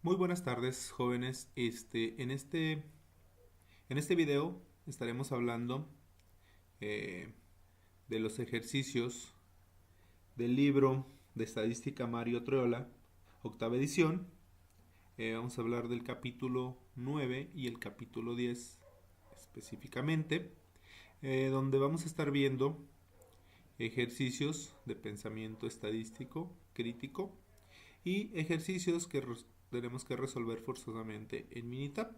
Muy buenas tardes, jóvenes. En este video estaremos hablando eh, de los ejercicios del libro de estadística Mario Treola, octava edición. Vamos a hablar del capítulo 9 y el capítulo 10 específicamente, donde vamos a estar viendo ejercicios de pensamiento estadístico crítico y ejercicios que tenemos que resolver forzosamente en Minitab.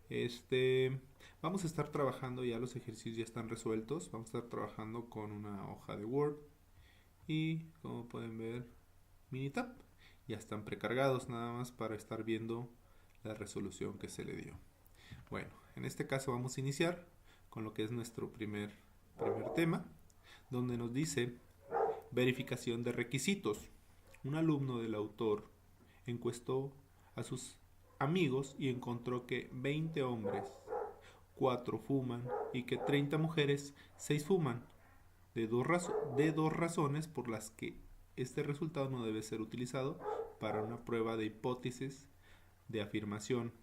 Este, Vamos a estar trabajando, ya los ejercicios ya están resueltos, vamos a estar trabajando con una hoja de Word y como pueden ver, Minitab ya están precargados nada más para estar viendo la resolución que se le dio. Bueno, en este caso vamos a iniciar con lo que es nuestro primer tema, donde nos dice verificación de requisitos. Un alumno del autor encuestó a sus amigos y encontró que 20 hombres, 4 fuman y que 30 mujeres, 6 fuman, de dos razones por las que este resultado no debe ser utilizado para una prueba de hipótesis de afirmación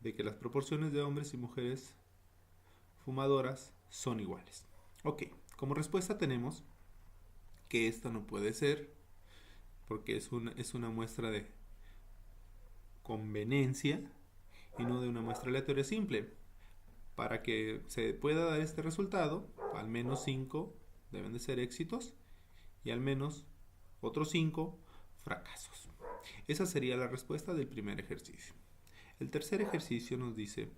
de que las proporciones de hombres y mujeres fumadoras son iguales. Ok, como respuesta tenemos que esto no puede ser porque es una muestra de conveniencia y no de una muestra aleatoria simple. Para que se pueda dar este resultado, al menos 5 deben de ser éxitos y al menos otros 5 fracasos. Esa sería la respuesta del primer ejercicio. El tercer ejercicio nos dice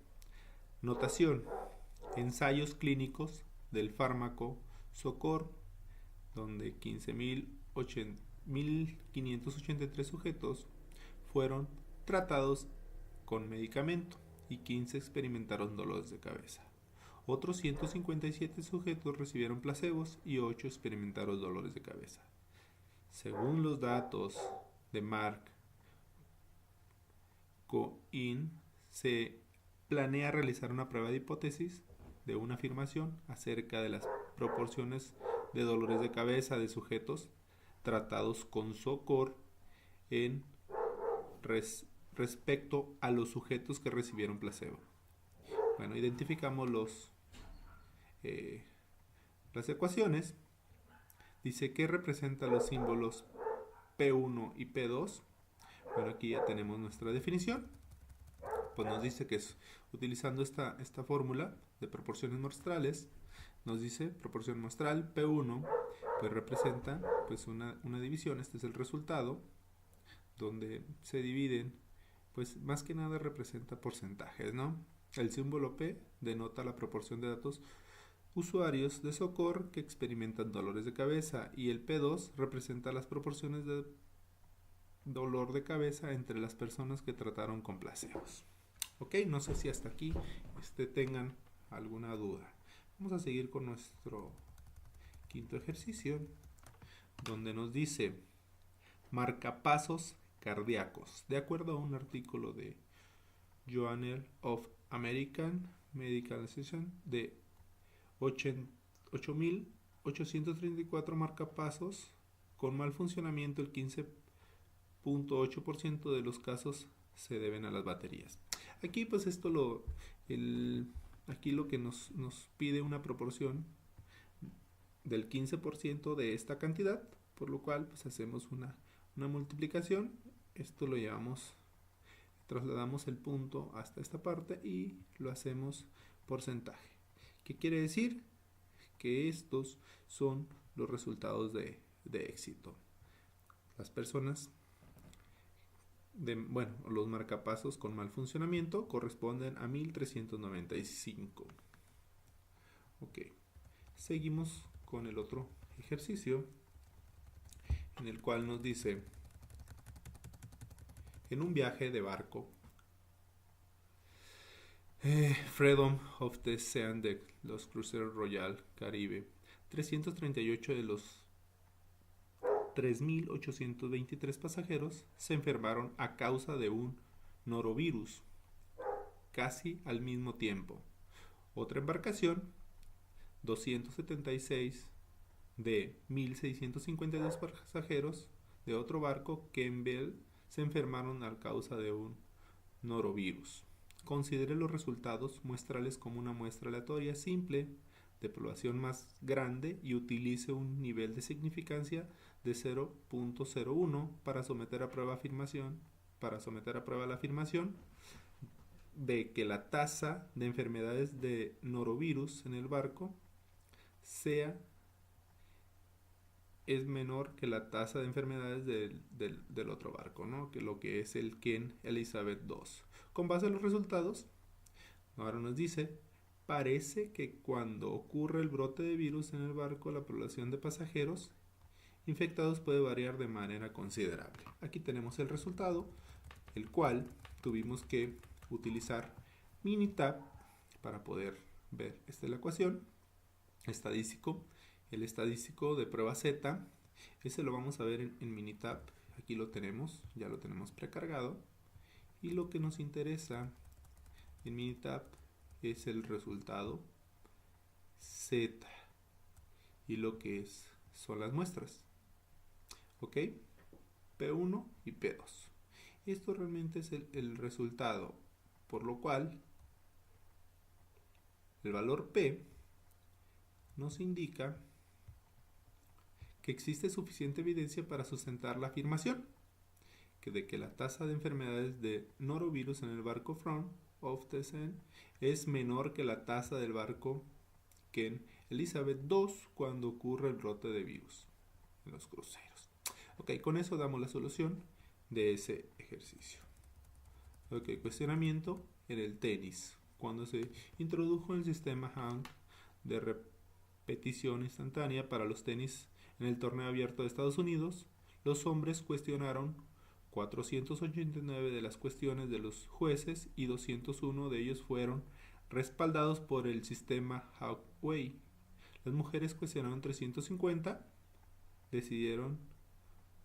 notación, ensayos clínicos del fármaco Socor, donde 15.583 sujetos fueron tratados con medicamento y 15 experimentaron dolores de cabeza. Otros 157 sujetos recibieron placebos y 8 experimentaron dolores de cabeza. Según los datos de Mark Cohen, se planea realizar una prueba de hipótesis de una afirmación acerca de las proporciones de dolores de cabeza de sujetos tratados con Socor en respecto a los sujetos que recibieron placebo. Bueno, identificamos eh, las ecuaciones. Dice que representa los símbolos P1 y P2. Bueno, aquí ya tenemos nuestra definición. Pues nos dice que es utilizando esta fórmula de proporciones muestrales. Nos dice proporción muestral P1 pues representa pues una división. Este es el resultado donde se dividen, pues más que nada representa porcentajes, ¿no? El símbolo P denota la proporción de datos usuarios de Socor que experimentan dolores de cabeza y el P2 representa las proporciones de dolor de cabeza entre las personas que trataron con placebos. Ok, no sé si hasta aquí tengan alguna duda. Vamos a seguir con nuestro quinto ejercicio, donde nos dice marcapasos cardíacos. De acuerdo a un artículo de Journal of American Medical Association de 8.834 marcapasos con mal funcionamiento, el 15.8% de los casos se deben a las baterías. Aquí pues aquí lo que nos pide una proporción del 15% de esta cantidad, por lo cual pues hacemos una multiplicación. Esto lo llevamos, trasladamos el punto hasta esta parte y lo hacemos porcentaje. ¿Qué quiere decir? Que estos son los resultados de éxito. Las personas los marcapasos con mal funcionamiento corresponden a 1395. Ok, seguimos con el otro ejercicio, en el cual nos dice: en un viaje de barco, Freedom of the Seas de los cruceros Royal Caribe, 338 de los 3.823 pasajeros se enfermaron a causa de un norovirus casi al mismo tiempo. Otra embarcación, 276 de 1.652 pasajeros de otro barco, Campbell se enfermaron a causa de un norovirus. Considere los resultados, muéstrales como una muestra aleatoria simple de población más grande y utilice un nivel de significancia de 0.01 para someter a prueba la afirmación de que la tasa de enfermedades de norovirus en el barco es menor que la tasa de enfermedades del otro barco, ¿no? Que lo que es el Ken Elizabeth II. Con base en los resultados, ahora nos dice, parece que cuando ocurre el brote de virus en el barco, la población de pasajeros infectados puede variar de manera considerable. Aquí tenemos el resultado, el cual tuvimos que utilizar Minitab para poder ver la ecuación. El estadístico de prueba Z, ese lo vamos a ver en Minitab. Aquí lo tenemos, ya lo tenemos precargado. Y lo que nos interesa en Minitab es el resultado Z y lo que son las muestras. ¿Ok? P1 y P2. Esto realmente es el resultado, por lo cual el valor P nos indica que existe suficiente evidencia para sustentar la afirmación de que la tasa de enfermedades de norovirus en el barco From of the Seine es menor que la tasa del barco Ken Elizabeth II cuando ocurre el brote de virus en los cruceros. Ok, con eso damos la solución de ese ejercicio. Ok, cuestionamiento en el tenis. Cuando se introdujo el sistema Hang de repetición instantánea para los tenis en el torneo abierto de Estados Unidos, los hombres cuestionaron 489 de las cuestiones de los jueces y 201 de ellos fueron respaldados por el sistema Hawkey. Las mujeres cuestionaron 350, decidieron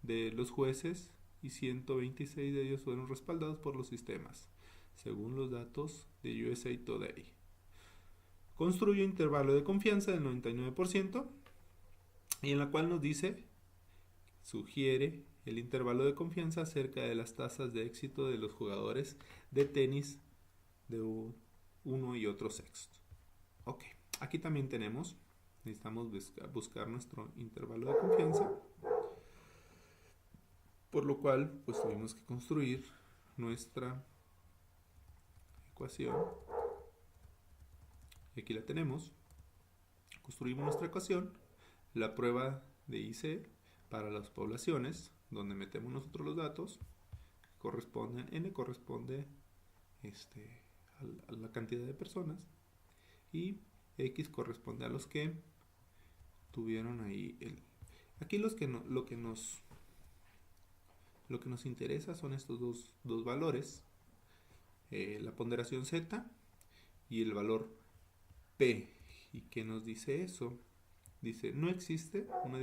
de los jueces y 126 de ellos fueron respaldados por los sistemas, según los datos de USA Today. Construye un intervalo de confianza del 99% y en la cual nos dice, sugiere el intervalo de confianza acerca de las tasas de éxito de los jugadores de tenis de uno y otro sexo. Ok, aquí también necesitamos buscar nuestro intervalo de confianza, por lo cual pues tuvimos que construir nuestra ecuación. Y aquí la tenemos. Construimos nuestra ecuación, la prueba de IC para las poblaciones, donde metemos nosotros los datos, n corresponde a la cantidad de personas y x corresponde a los que tuvieron ahí aquí lo que nos interesa son estos dos valores, la ponderación z y el valor p. ¿Y qué nos dice eso? Dice, no existe una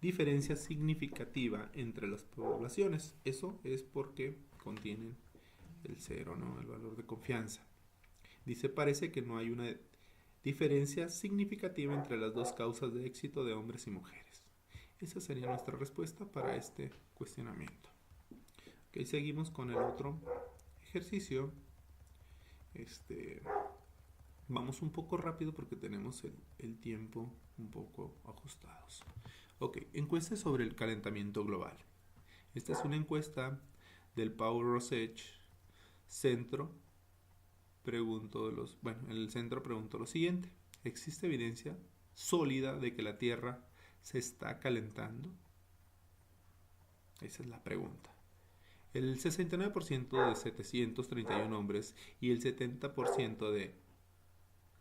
diferencia significativa entre las poblaciones. Eso es porque contienen el 0, ¿no? El valor de confianza. Dice, parece que no hay una diferencia significativa entre las dos causas de éxito de hombres y mujeres. Esa sería nuestra respuesta para este cuestionamiento. Ok, seguimos con el otro ejercicio. Vamos un poco rápido porque tenemos el tiempo un poco ajustados. Ok, encuesta sobre el calentamiento global. Esta es una encuesta del Paul Rosech Centro. El centro preguntó lo siguiente: ¿existe evidencia sólida de que la Tierra se está calentando? Esa es la pregunta. El 69% de 731 hombres y el 70% de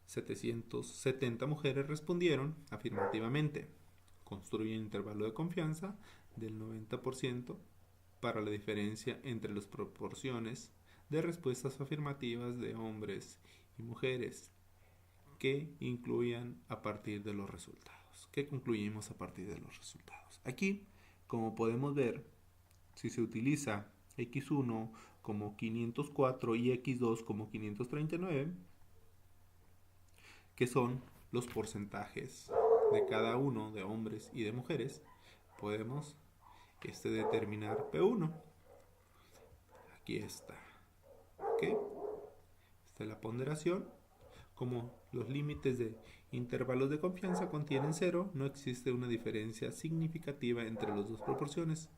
770 mujeres respondieron afirmativamente. Construye un intervalo de confianza del 90% para la diferencia entre las proporciones de respuestas afirmativas de hombres y mujeres que incluyan a partir de los resultados. ¿Qué concluimos a partir de los resultados? Aquí, como podemos ver, si se utiliza x1 como 504 y x2 como 539, que son los porcentajes de cada uno de hombres y de mujeres, podemos determinar P1. Aquí está. ¿Ok? Esta es la ponderación. Como los límites de intervalos de confianza contienen 0, no existe una diferencia significativa entre las dos proporciones.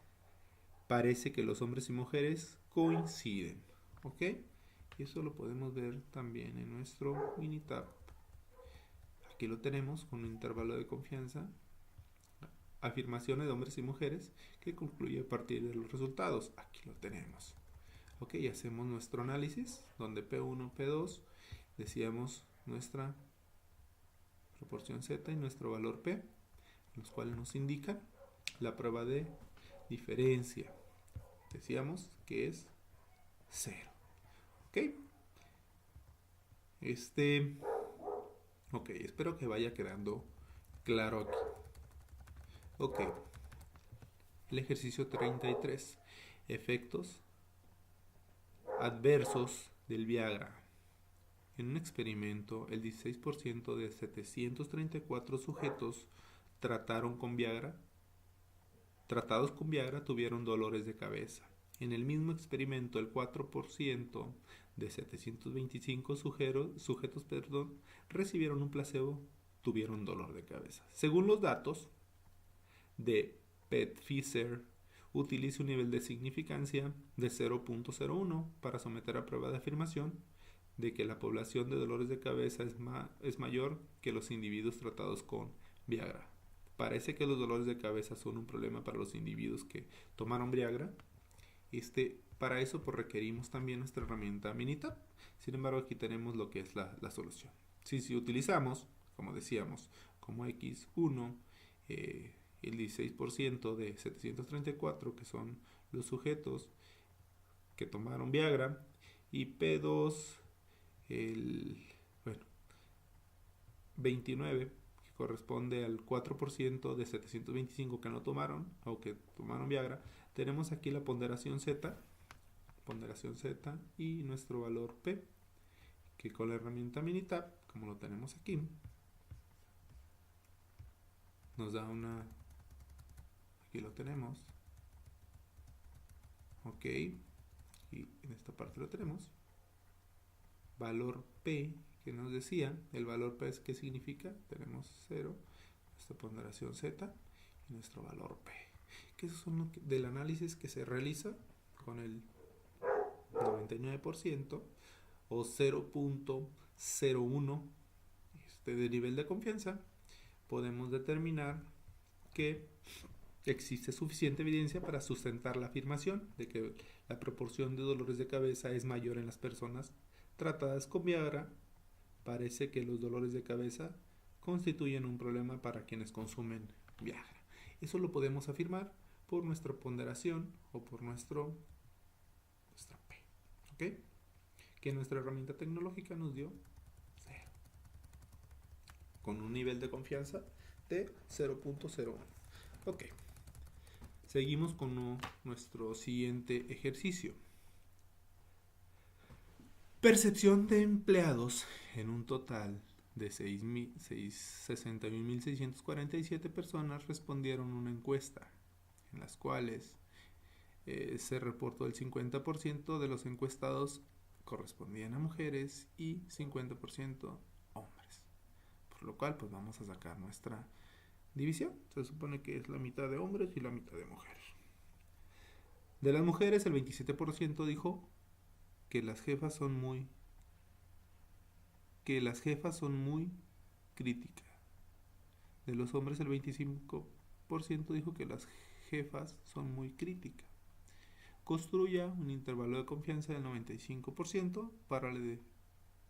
Parece que los hombres y mujeres coinciden. ¿Ok? Y eso lo podemos ver también en nuestro Minitab. Aquí lo tenemos con un intervalo de confianza. Afirmaciones de hombres y mujeres que concluye a partir de los resultados. Aquí lo tenemos. Ok, hacemos nuestro análisis donde P1, P2, decíamos nuestra proporción Z y nuestro valor P, los cuales nos indican la prueba de diferencia. Decíamos que es 0. Ok. Ok, espero que vaya quedando claro aquí. Ok. El ejercicio 33. Efectos adversos del Viagra. En un experimento, el 16% de 734 sujetos tratados con Viagra tuvieron dolores de cabeza. En el mismo experimento, el 4% de 725 sujetos recibieron un placebo, tuvieron dolor de cabeza. Según los datos de Pfizer, utilice un nivel de significancia de 0.01 para someter a prueba de afirmación de que la población de dolores de cabeza es mayor que los individuos tratados con Viagra. Parece que los dolores de cabeza son un problema para los individuos que tomaron Viagra. Para eso pues requerimos también nuestra herramienta Minitab. Sin embargo, aquí tenemos lo que es la solución. Si utilizamos, como decíamos, como X1, el 16% de 734, que son los sujetos que tomaron Viagra, y P2, el 29, que corresponde al 4% de 725 que no tomaron, o que tomaron Viagra, tenemos aquí la ponderación Z y nuestro valor P, que con la herramienta Minitab, como lo tenemos aquí, nos da aquí lo tenemos, ok, y en esta parte lo tenemos, valor P, que nos decía, el valor P es ¿qué significa? Tenemos 0, nuestra ponderación Z y nuestro valor P, que esos son del análisis que se realiza con el 99% o 0.01 de nivel de confianza. Podemos determinar que existe suficiente evidencia para sustentar la afirmación de que la proporción de dolores de cabeza es mayor en las personas tratadas con Viagra. Parece que los dolores de cabeza constituyen un problema para quienes consumen Viagra. Eso lo podemos afirmar por nuestra ponderación o por nuestra P, ¿ok? Que nuestra herramienta tecnológica nos dio 0, con un nivel de confianza de 0.01. Ok, seguimos con nuestro siguiente ejercicio. Percepción de empleados en un total de 61.647 personas respondieron una encuesta, en las cuales se reportó el 50% de los encuestados correspondían a mujeres y 50% hombres. Por lo cual, pues vamos a sacar nuestra división. Se supone que es la mitad de hombres y la mitad de mujeres. De las mujeres, el 27% dijo que las jefas son muy críticas. De los hombres, el 25% dijo que las jefas son muy críticas. Construya un intervalo de confianza del 95% para la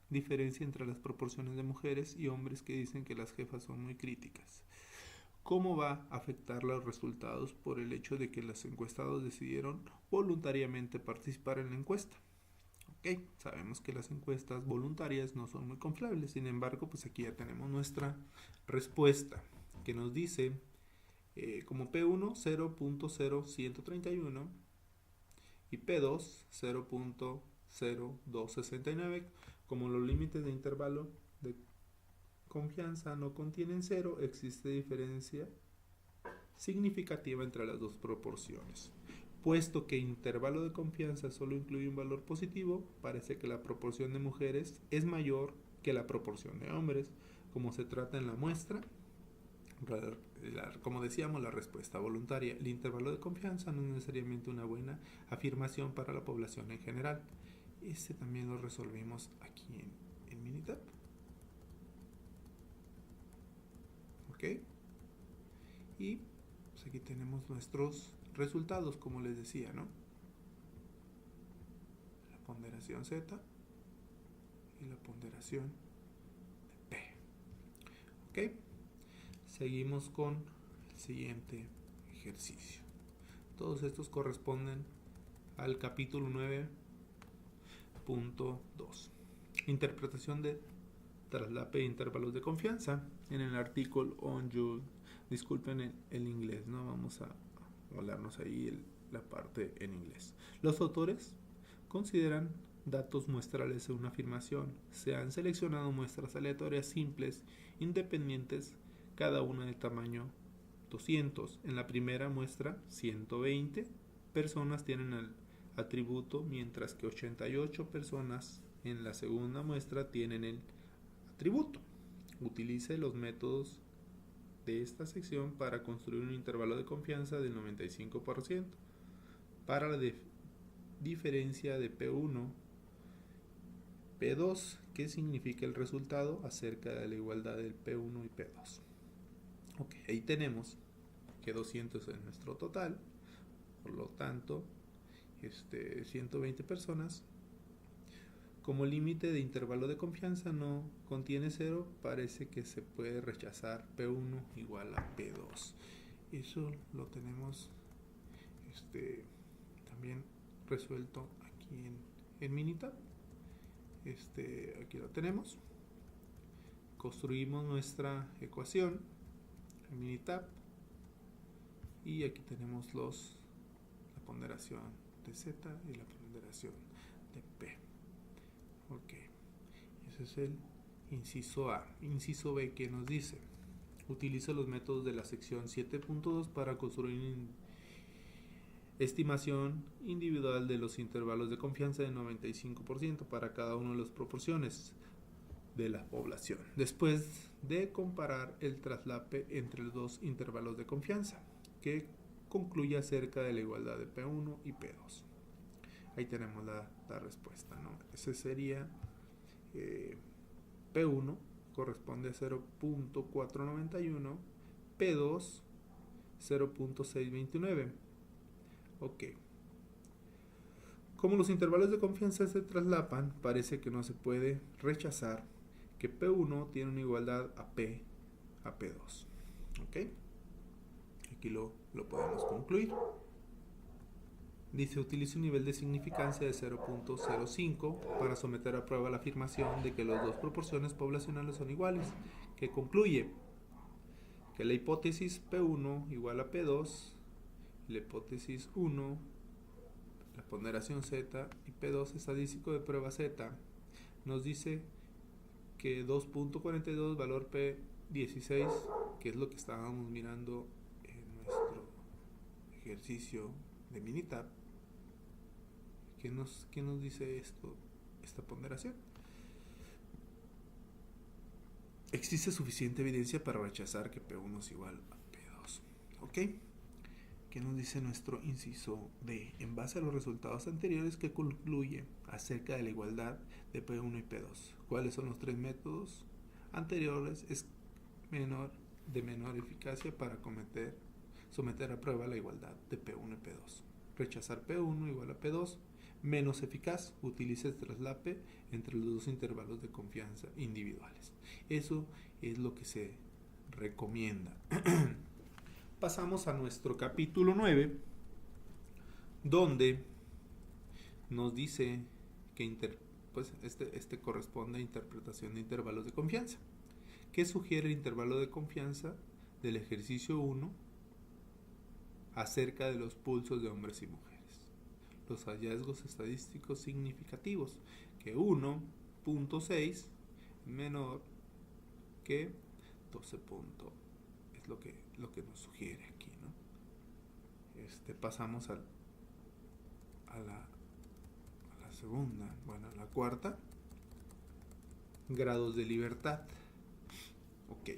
diferencia entre las proporciones de mujeres y hombres que dicen que las jefas son muy críticas. ¿Cómo va a afectar los resultados por el hecho de que los encuestados decidieron voluntariamente participar en la encuesta? Ok, sabemos que las encuestas voluntarias no son muy confiables, sin embargo, pues aquí ya tenemos nuestra respuesta, que nos dice como P1 0.0131 y P2 0.0269. Como los límites de intervalo de confianza no contienen 0, existe diferencia significativa entre las dos proporciones. Puesto que intervalo de confianza solo incluye un valor positivo, parece que la proporción de mujeres es mayor que la proporción de hombres, como se trata en la muestra. Como decíamos, la respuesta voluntaria. El intervalo de confianza no es necesariamente una buena afirmación para la población en general. Este también lo resolvimos aquí en Minitab. ¿Ok? Y pues aquí tenemos nuestros resultados, como les decía, ¿no? La ponderación Z y la ponderación de P. ¿Ok? Seguimos con el siguiente ejercicio. Todos estos corresponden al capítulo 9.2. Interpretación de traslape de intervalos de confianza. En el artículo on you, disculpen el inglés, ¿no? Vamos a volarnos ahí la parte en inglés. Los autores consideran datos muestrales en una afirmación. Se han seleccionado muestras aleatorias simples, independientes, cada una de tamaño 200. En la primera muestra, 120 personas tienen el atributo, mientras que 88 personas en la segunda muestra tienen el atributo. Utilice los métodos de esta sección para construir un intervalo de confianza del 95% para la diferencia de P1, P2, que significa el resultado acerca de la igualdad del P1 y P2. Ok, ahí tenemos que 200 es nuestro total, por lo tanto, 120 personas. Como límite de intervalo de confianza no contiene 0, parece que se puede rechazar P1 igual a P2. Eso lo tenemos también resuelto aquí en Minitab. Aquí lo tenemos. Construimos nuestra ecuación en Minitab y aquí tenemos la ponderación de Z y la ponderación de P. Ok, ese es el inciso A. Inciso B, que nos dice: utiliza los métodos de la sección 7.2 para construir una estimación individual de los intervalos de confianza de 95% para cada una de las proporciones de la población, después de comparar el traslape entre los dos intervalos de confianza, que concluye acerca de la igualdad de P1 y P2. Ahí tenemos la respuesta, ¿no? Ese sería P1 corresponde a 0.491, P2 0.629. Ok. Como los intervalos de confianza se traslapan, parece que no se puede rechazar que P1 tiene una igualdad a P a P2. Ok. Aquí lo podemos concluir. Dice: utilice un nivel de significancia de 0.05 para someter a prueba la afirmación de que las dos proporciones poblacionales son iguales, que concluye que la hipótesis P1 igual a P2, la hipótesis 1, la ponderación Z y P2 estadístico de prueba Z, nos dice que 2.42 valor P16, que es lo que estábamos mirando en nuestro ejercicio de Minitab. ¿Qué nos dice esta ponderación? Existe suficiente evidencia para rechazar que P1 es igual a P2. ¿Ok? ¿Qué nos dice nuestro inciso D? En base a los resultados anteriores, que concluye acerca de la igualdad de P1 y P2. ¿Cuáles son los tres métodos anteriores? Es de menor eficacia para someter a prueba la igualdad de P1 y P2. Rechazar P1 igual a P2. Menos eficaz, utiliza el traslape entre los dos intervalos de confianza individuales. Eso es lo que se recomienda. Pasamos a nuestro capítulo 9, donde nos dice que este corresponde a interpretación de intervalos de confianza. ¿Qué sugiere el intervalo de confianza del ejercicio 1 acerca de los pulsos de hombres y mujeres? Los hallazgos estadísticos significativos, que 1.6 menor que 12 puntos, es lo que nos sugiere aquí, ¿no? Pasamos a la segunda, bueno, a la cuarta. Grados de libertad. Ok.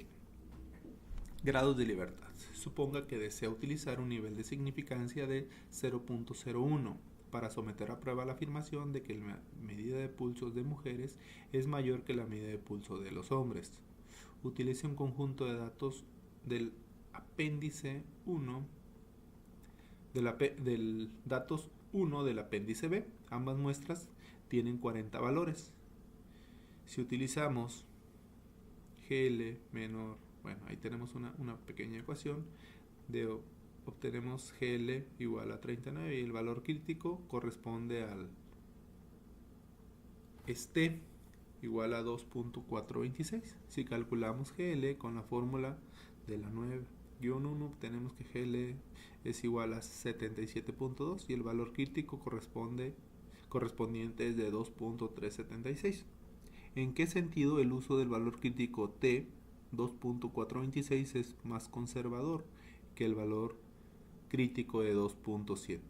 Grados de libertad. Suponga que desea utilizar un nivel de significancia de 0.01 para someter a prueba la afirmación de que la medida de pulsos de mujeres es mayor que la medida de pulso de los hombres. Utilice un conjunto de datos del apéndice 1 del datos 1 del apéndice B. Ambas muestras tienen 40 valores. Si utilizamos GL menor, bueno, ahí tenemos una pequeña ecuación obtenemos GL igual a 39 y el valor crítico corresponde al igual a 2.426. Si calculamos GL con la fórmula de la 9-1, obtenemos que GL es igual a 77.2 y el valor crítico correspondiente es de 2.376. ¿En qué sentido el uso del valor crítico T 2.426 es más conservador que el valor crítico de 2.76?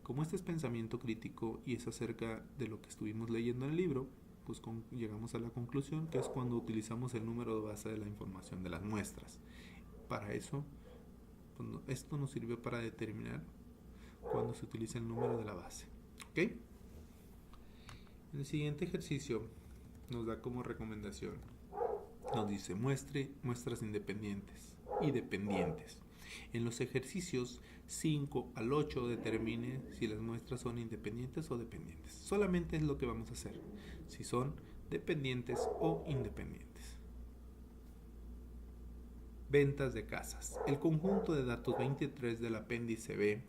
Como este es pensamiento crítico y es acerca de lo que estuvimos leyendo en el libro, pues llegamos a la conclusión que es cuando utilizamos el número de base de la información de las muestras. Para eso, pues esto nos sirvió para determinar cuando se utiliza el número de la base. ¿Ok? En el siguiente ejercicio nos da como recomendación, nos dice muestre muestras independientes y dependientes. En los ejercicios 5 al 8 determine si las muestras son independientes o dependientes. Solamente es lo que vamos a hacer, si son dependientes o independientes. Ventas de casas. El conjunto de datos 23 del apéndice B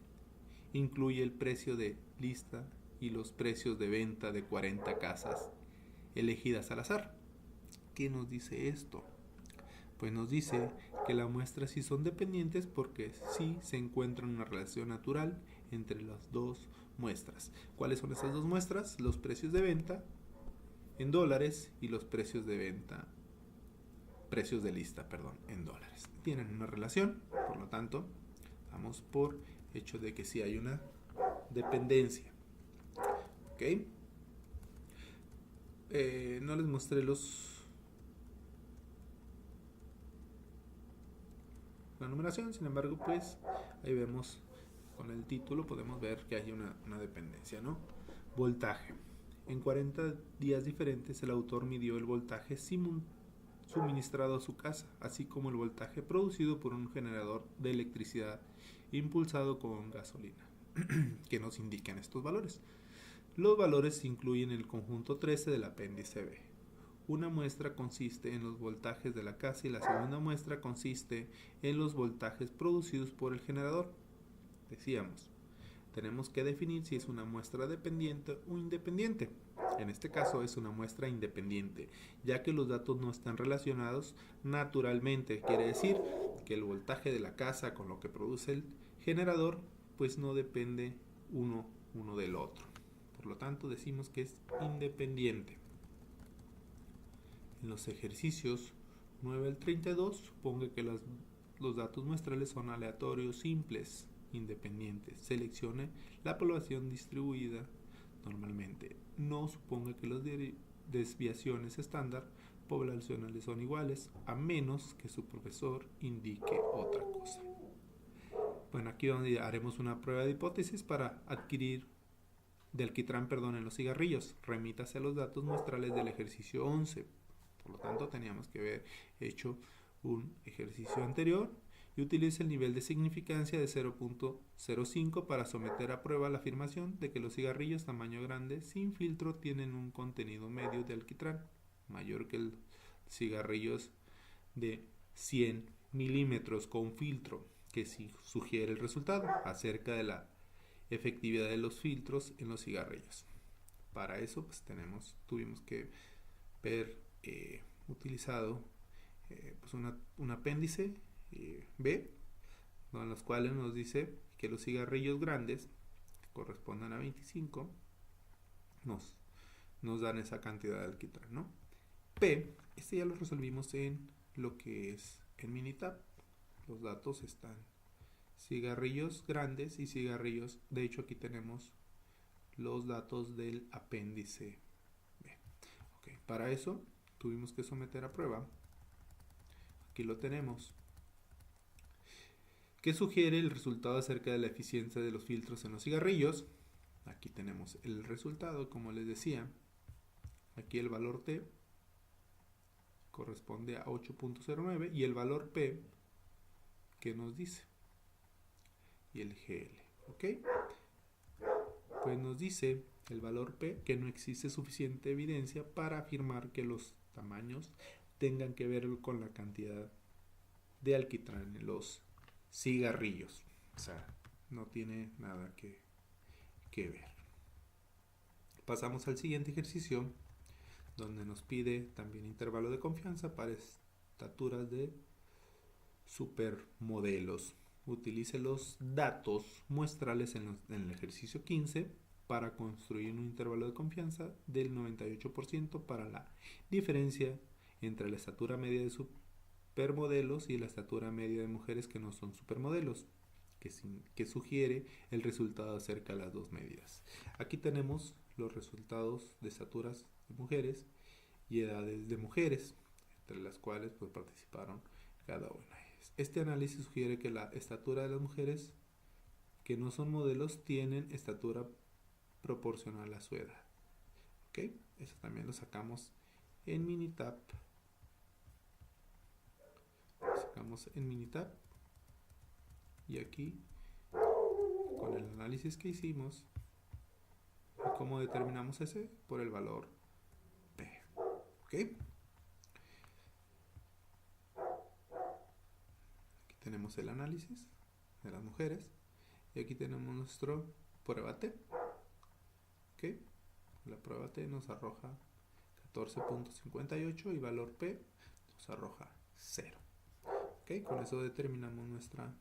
incluye el precio de lista y los precios de venta de 40 casas elegidas al azar. ¿Qué nos dice esto? Pues nos dice que las muestras sí son dependientes porque sí se encuentra una relación natural entre las dos muestras. ¿Cuáles son esas dos muestras? Los precios de venta en dólares y los precios de venta, precios de lista, en dólares. Tienen una relación, por lo tanto, damos por hecho de que sí hay una dependencia. ¿Ok? No les mostré la numeración, sin embargo, pues ahí vemos con el título, podemos ver que hay una dependencia, ¿no? Voltaje. En 40 días diferentes el autor midió el voltaje suministrado a su casa, así como el voltaje producido por un generador de electricidad impulsado con gasolina. ¿Qué nos indican estos valores? Los valores incluyen el conjunto 13 del apéndice B. Una muestra consiste en los voltajes de la casa y la segunda muestra consiste en los voltajes producidos por el generador. Decíamos, tenemos que definir si es una muestra dependiente o independiente. En este caso es una muestra independiente, ya que los datos no están relacionados naturalmente. Quiere decir que el voltaje de la casa con lo que produce el generador, pues no depende uno del otro. Por lo tanto, decimos que es independiente. En los ejercicios 9 al 32, suponga que los datos muestrales son aleatorios simples, independientes. Seleccione la población distribuida normalmente. No suponga que las desviaciones estándar poblacionales son iguales, a menos que su profesor indique otra cosa. Bueno, aquí donde haremos una prueba de hipótesis para adquirir de alquitrán, en los cigarrillos. Remítase a los datos muestrales del ejercicio 11. Por lo tanto, teníamos que haber hecho un ejercicio anterior y utilice el nivel de significancia de 0.05 para someter a prueba la afirmación de que los cigarrillos tamaño grande sin filtro tienen un contenido medio de alquitrán mayor que los cigarrillos de 100 milímetros con filtro, que sí sugiere el resultado acerca de la efectividad de los filtros en los cigarrillos. Para eso pues tuvimos que ver utilizado pues un apéndice B, en los cuales nos dice que los cigarrillos grandes, que correspondan a 25, nos dan esa cantidad de alquitrán, ¿no? P, ya lo resolvimos en lo que es el Minitab. Los datos están cigarrillos grandes y cigarrillos. De hecho, aquí tenemos los datos del apéndice B. Okay. Para eso tuvimos que someter a prueba. Aquí lo tenemos. ¿Qué sugiere el resultado acerca de la eficiencia de los filtros en los cigarrillos? Aquí tenemos el resultado, como les decía. Aquí el valor T corresponde a 8.09 y el valor P, ¿qué nos dice? Y el GL, ¿ok? Pues nos dice el valor P que no existe suficiente evidencia para afirmar que los tamaños tengan que ver con la cantidad de alquitrán en los cigarrillos. O sea, no tiene nada que ver. Pasamos al siguiente ejercicio, donde nos pide también intervalo de confianza para estaturas de supermodelos. Utilice los datos muestrales en el ejercicio 15 para construir un intervalo de confianza del 98% para la diferencia entre la estatura media de supermodelos y la estatura media de mujeres que no son supermodelos, que sugiere el resultado acerca de las dos medidas. Aquí tenemos los resultados de estaturas de mujeres y edades de mujeres, entre las cuales pues participaron cada una. Este análisis sugiere que la estatura de las mujeres que no son modelos tienen estatura proporcional a su edad. ¿Ok? Eso también lo sacamos en Minitab. Y aquí, con el análisis que hicimos, ¿cómo determinamos ese? Por el valor P. ¿Ok? Aquí tenemos el análisis de las mujeres y aquí tenemos nuestro prueba T. ¿Ok? La prueba T nos arroja 14.58 y valor P nos arroja 0. ¿Ok? Con eso determinamos nuestra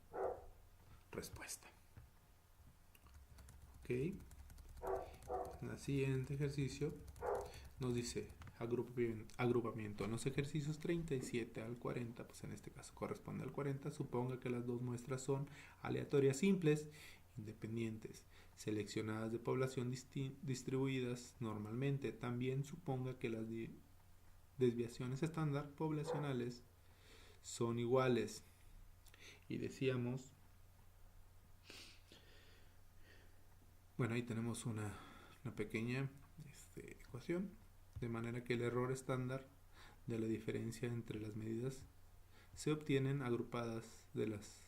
respuesta. ¿Ok? En el siguiente ejercicio nos dice agrupamiento. En los ejercicios 37 al 40, pues en este caso corresponde al 40, suponga que las dos muestras son aleatorias simples, independientes, seleccionadas de población distribuidas normalmente. También suponga que las desviaciones estándar poblacionales son iguales. Y decíamos, bueno, ahí tenemos una pequeña ecuación, de manera que el error estándar de la diferencia entre las medidas se obtienen agrupadas de las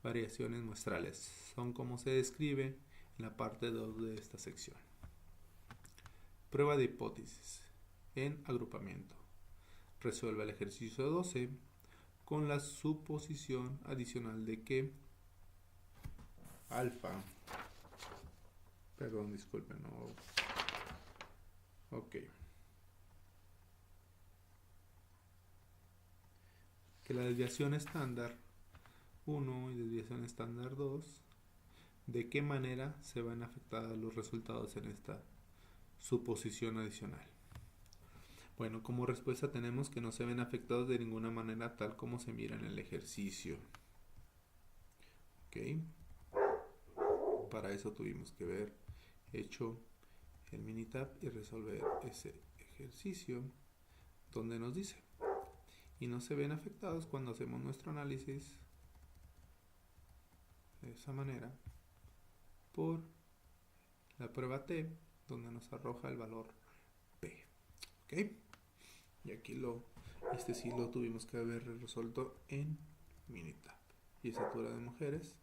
variaciones muestrales. Son como se describe en la parte 2 de esta sección. Prueba de hipótesis en agrupamiento. Resuelva el ejercicio 12 con la suposición adicional de que alfa, perdón, disculpen, no, ok, que la desviación estándar 1 y desviación estándar 2, ¿de qué manera se van a afectar los resultados en esta suposición adicional? Bueno, como respuesta tenemos que no se ven afectados de ninguna manera tal como se mira en el ejercicio. Ok. Para eso tuvimos que haber hecho el Minitab y resolver ese ejercicio donde nos dice, y no se ven afectados cuando hacemos nuestro análisis de esa manera por la prueba T, donde nos arroja el valor P. ¿Ok? Y aquí este sí lo tuvimos que haber resuelto en Minitab. Y estatura de mujeres.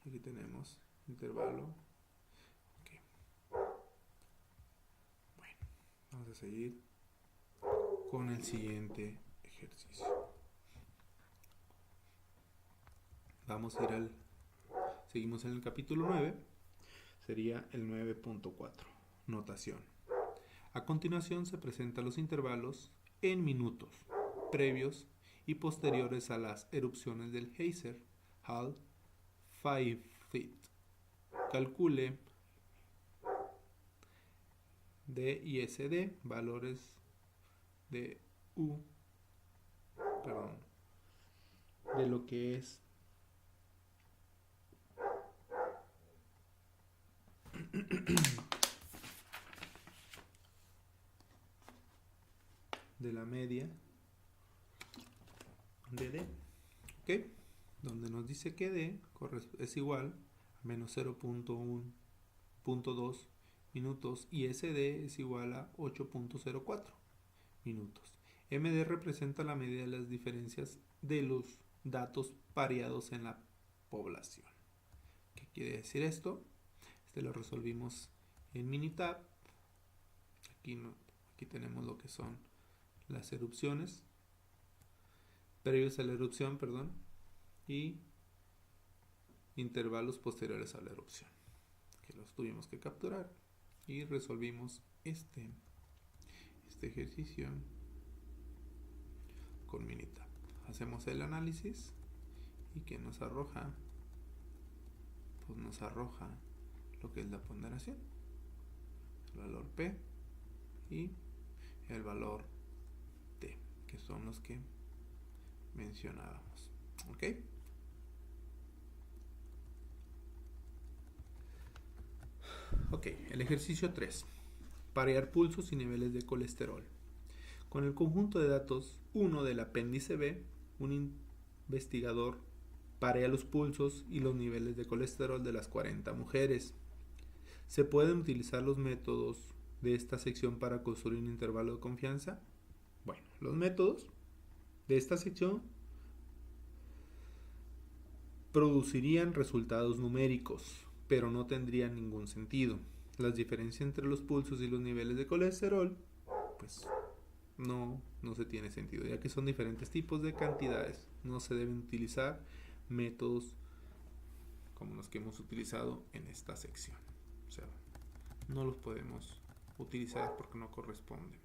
Aquí tenemos intervalo. Okay. Bueno, vamos a seguir con el siguiente ejercicio. Seguimos en el capítulo 9. Sería el 9.4. Notación. A continuación se presentan los intervalos en minutos previos y posteriores a las erupciones del geyser Hall 5 feet. Calcule D y SD, valores de de lo que es de la media de D, ¿ok? Donde nos dice que D es igual a menos 0.2 minutos y SD es igual a 8.04 minutos. MD representa la medida de las diferencias de los datos pareados en la población. ¿Qué quiere decir esto? Lo resolvimos en Minitab. Aquí tenemos lo que son las erupciones, previos a la erupción, y intervalos posteriores a la erupción, que los tuvimos que capturar, y resolvimos este ejercicio con Minitab. Hacemos el análisis y que nos arroja, pues nos arroja lo que es la ponderación, el valor P y el valor T, que son los que mencionábamos. ¿Ok? Ok, el ejercicio 3. Parear pulsos y niveles de colesterol. Con el conjunto de datos 1 del apéndice B, un investigador parea los pulsos y los niveles de colesterol de las 40 mujeres. ¿Se pueden utilizar los métodos de esta sección para construir un intervalo de confianza? Bueno, los métodos de esta sección producirían resultados numéricos, pero no tendrían ningún sentido. Las diferencias entre los pulsos y los niveles de colesterol, pues no se tiene sentido, ya que son diferentes tipos de cantidades. No se deben utilizar métodos como los que hemos utilizado en esta sección. O sea, no los podemos utilizar porque no corresponden.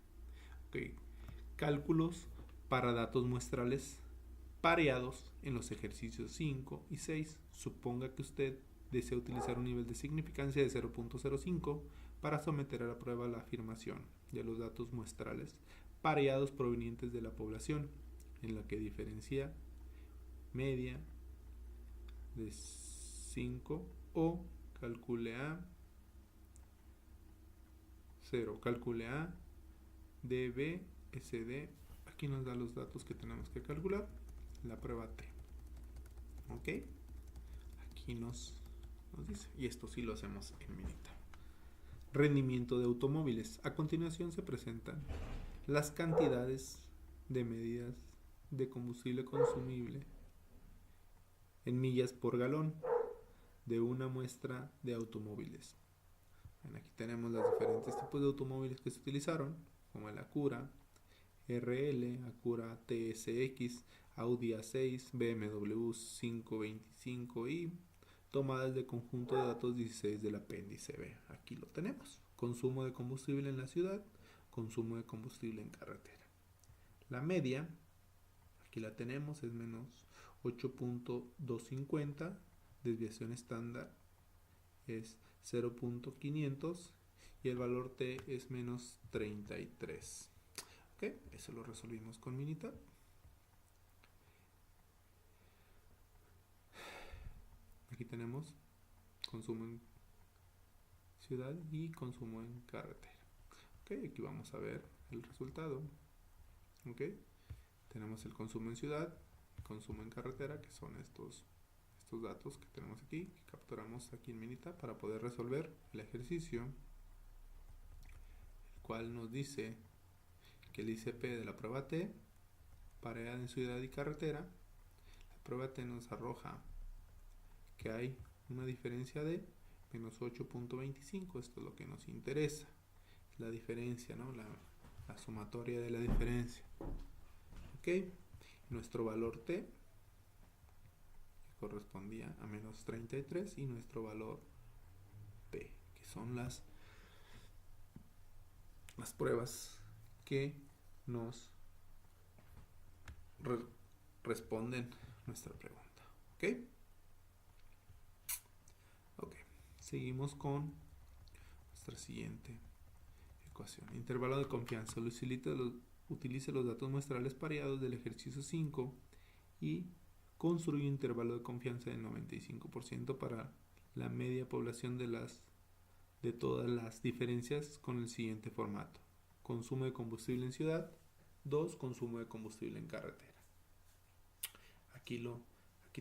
Okay. Cálculos para datos muestrales pareados en los ejercicios 5 y 6. Suponga que usted desea utilizar un nivel de significancia de 0.05 para someter a la prueba la afirmación de los datos muestrales pareados provenientes de la población, en la que diferencia media de 5 o calcule A 0, calcule A, DB, SD. Aquí nos da los datos que tenemos que calcular, la prueba T. Ok, aquí nos dice, y esto sí lo hacemos en Minitab. Rendimiento de automóviles. A continuación se presentan las cantidades de medidas de combustible consumible en millas por galón de una muestra de automóviles. Aquí tenemos los diferentes tipos de automóviles que se utilizaron, como el Acura RL, Acura TSX, Audi A6, BMW 525 y tomadas de conjunto de datos 16 del apéndice B. Aquí lo tenemos. Consumo de combustible en la ciudad, consumo de combustible en carretera. La media, aquí la tenemos, es menos 8.250, desviación estándar es 0.500 y el valor T es menos 33. Ok, eso lo resolvimos con Minitab. Aquí tenemos consumo en ciudad y consumo en carretera. Ok, aquí vamos a ver el resultado. Ok, tenemos el consumo en ciudad, consumo en carretera, que son estos datos que tenemos aquí, que capturamos aquí en Minitab para poder resolver el ejercicio, el cual nos dice que el ICP de la prueba T, pareada en ciudad y carretera, la prueba T nos arroja que hay una diferencia de menos 8.25, esto es lo que nos interesa, la diferencia, ¿no? La sumatoria de la diferencia. Ok, nuestro valor T, que correspondía a menos 33, y nuestro valor P, que son las pruebas que nos responden nuestra pregunta. Ok, seguimos con nuestra siguiente ecuación. Intervalo de confianza. Utilice los datos muestrales pareados del ejercicio 5 y construye un intervalo de confianza del 95% para la media población de todas las diferencias con el siguiente formato: consumo de combustible en ciudad 2, consumo de combustible en carretera. Aquí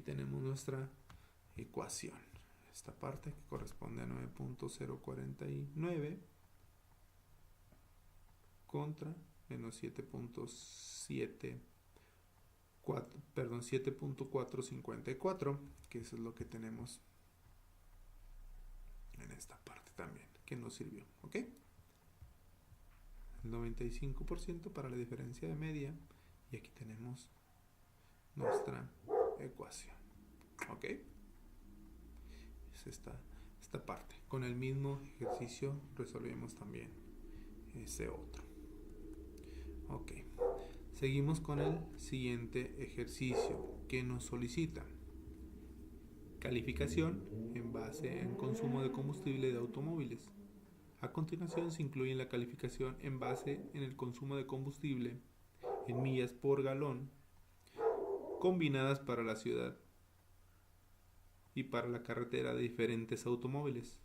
tenemos nuestra ecuación. Esta parte que corresponde a 9.049 contra menos 7.454, que eso es lo que tenemos en esta parte también, que nos sirvió, ¿ok? El 95% para la diferencia de media, y aquí tenemos nuestra ecuación, ¿ok? Es esta parte. Con el mismo ejercicio resolvemos también ese otro, ok. Seguimos con el siguiente ejercicio que nos solicita calificación en base en consumo de combustible de automóviles. A continuación se incluye la calificación en base en el consumo de combustible en millas por galón combinadas para la ciudad y para la carretera de diferentes automóviles,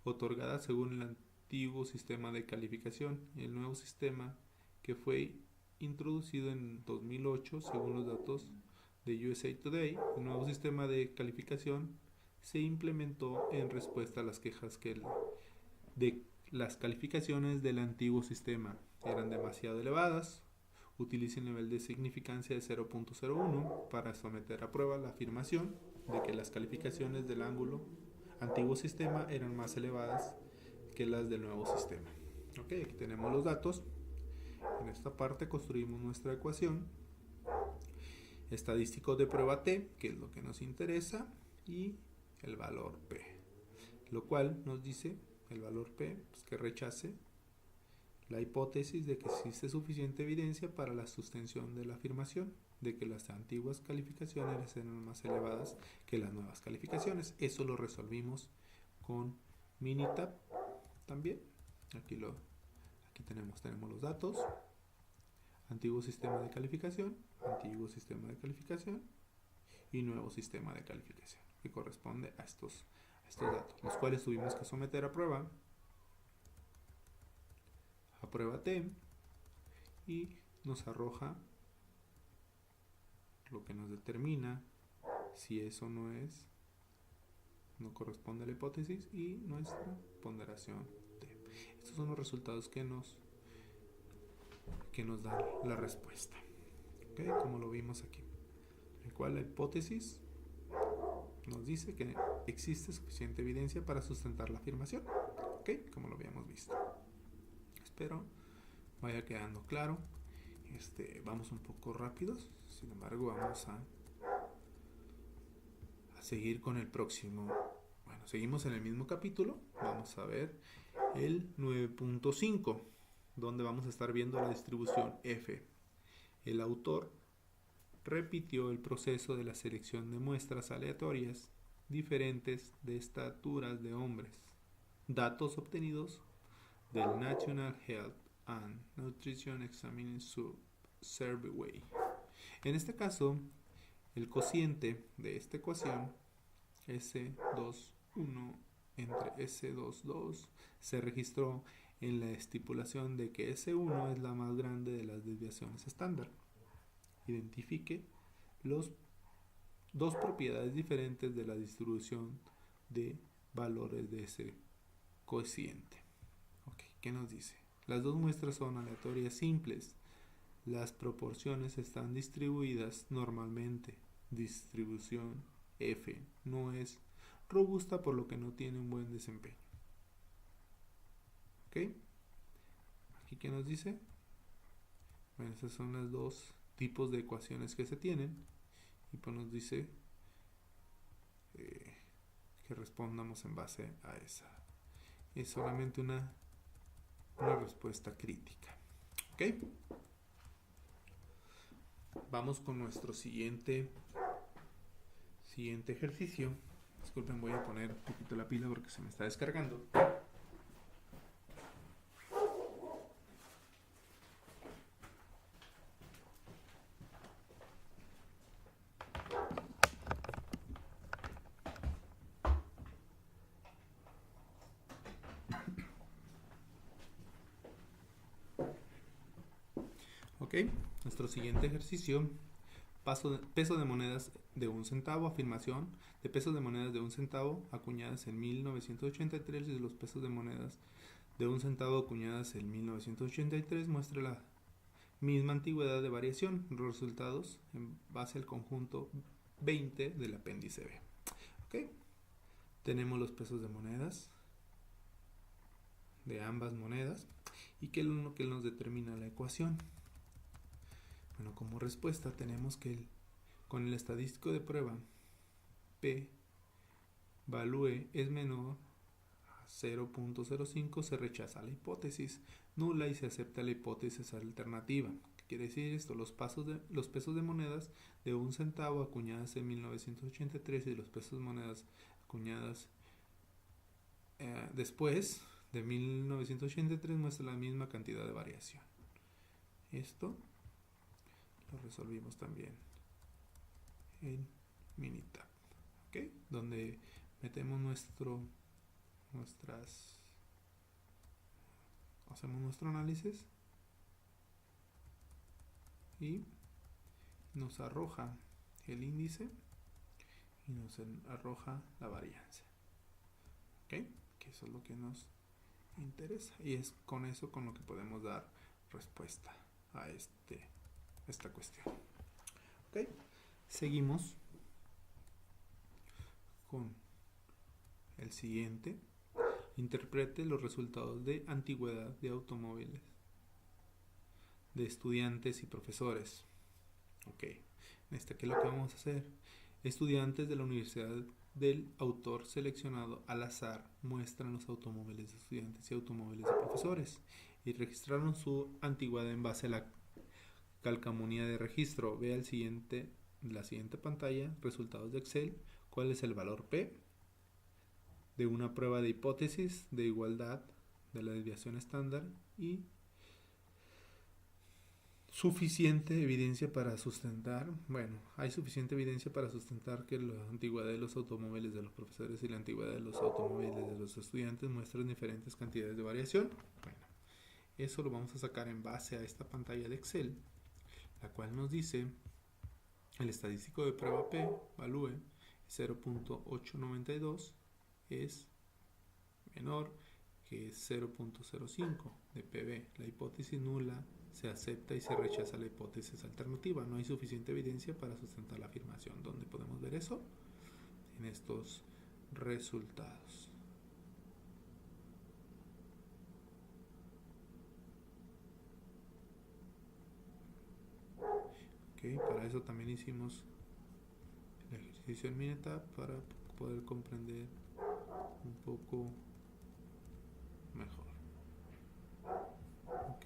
otorgadas según el antiguo sistema de calificación y el nuevo sistema que fue introducido en 2008 según los datos de USA Today. El nuevo sistema de calificación se implementó en respuesta a las quejas de las calificaciones del antiguo sistema eran demasiado elevadas. Utilice el nivel de significancia de 0.01 para someter a prueba la afirmación de que las calificaciones del antiguo sistema eran más elevadas que las del nuevo sistema. Ok, aquí tenemos los datos. En esta parte construimos nuestra ecuación. Estadístico de prueba T, que es lo que nos interesa, y el valor P, lo cual nos dice el valor P, pues que rechace la hipótesis de que existe suficiente evidencia para la sustención de la afirmación de que las antiguas calificaciones eran más elevadas que las nuevas calificaciones. Eso lo resolvimos con Minitab también. Aquí tenemos los datos. Antiguo sistema de calificación y nuevo sistema de calificación, que corresponde a estos datos, los cuales tuvimos que someter a prueba T, y nos arroja lo que nos determina si eso no corresponde a la hipótesis y nuestra ponderación T. Estos son los resultados que nos dan la respuesta, ¿okay? Como lo vimos aquí, en el cual la hipótesis nos dice que existe suficiente evidencia para sustentar la afirmación, ¿okay? Como lo habíamos visto. Espero vaya quedando claro. Vamos un poco rápidos, sin embargo vamos a seguir con el próximo. Bueno, seguimos en el mismo capítulo. Vamos a ver el 9.5, donde vamos a estar viendo la distribución F. El autor repitió el proceso de la selección de muestras aleatorias diferentes de estaturas de hombres, datos obtenidos del National Health and Nutrition Examining Survey. En este caso, el cociente de esta ecuación, S21 entre S22, se registró en la estipulación de que S1 es la más grande de las desviaciones estándar. Identifique las dos propiedades diferentes de la distribución de valores de ese cociente. Okay, ¿qué nos dice? Las dos muestras son aleatorias simples. Las proporciones están distribuidas normalmente. Distribución F no es robusta, por lo que no tiene un buen desempeño. ¿Ok? ¿Aquí qué nos dice? Bueno, esas son las dos tipos de ecuaciones que se tienen. Y pues nos dice que respondamos en base a esa. Es solamente una respuesta crítica. ¿Ok? Vamos con nuestro siguiente ejercicio. Disculpen, voy a poner un poquito la pila porque se me está descargando. Ok, ¿Ok? Nuestro siguiente ejercicio, peso de monedas de 1 centavo, afirmación de pesos de monedas de 1 centavo acuñadas en 1983 y los pesos de monedas de 1 centavo acuñadas en 1983 muestra la misma antigüedad de variación, los resultados en base al conjunto 20 del apéndice B. ¿Ok? Tenemos los pesos de monedas de ambas monedas y que es lo que nos determina la ecuación. Bueno, como respuesta tenemos que con el estadístico de prueba P value es menor a 0.05 se rechaza la hipótesis nula y se acepta la hipótesis alternativa. ¿Qué quiere decir esto? Los pesos de monedas de 1 centavo acuñadas en 1983 y los pesos de monedas acuñadas después de 1983 muestra la misma cantidad de variación. Esto lo resolvimos también en Minitab, ¿ok? Donde metemos hacemos nuestro análisis y nos arroja el índice y nos arroja la varianza, ¿ok? Que eso es lo que nos interesa y es con eso con lo que podemos dar respuesta a esta cuestión. ¿Ok? Seguimos con el siguiente. Interprete los resultados de antigüedad de automóviles de estudiantes y profesores. Ok, ¿qué es lo que vamos a hacer? Estudiantes de la universidad del autor seleccionado al azar muestran los automóviles de estudiantes y automóviles de profesores y registraron su antigüedad en base a la calcamonía de registro. Ve la siguiente pantalla, resultados de Excel, cuál es el valor P de una prueba de hipótesis de igualdad de la desviación estándar y suficiente evidencia para sustentar, hay suficiente evidencia para sustentar que la antigüedad de los automóviles de los profesores y la antigüedad de los automóviles de los estudiantes muestran diferentes cantidades de variación. Bueno, eso lo vamos a sacar en base a esta pantalla de Excel, la cual nos dice el estadístico de prueba P, value 0.892 es menor que 0.05 de PB. La hipótesis nula se acepta y se rechaza la hipótesis alternativa. No hay suficiente evidencia para sustentar la afirmación. ¿Dónde podemos ver eso? En estos resultados. Ok, para eso también hicimos el ejercicio en Minitab para poder comprender un poco mejor. Ok,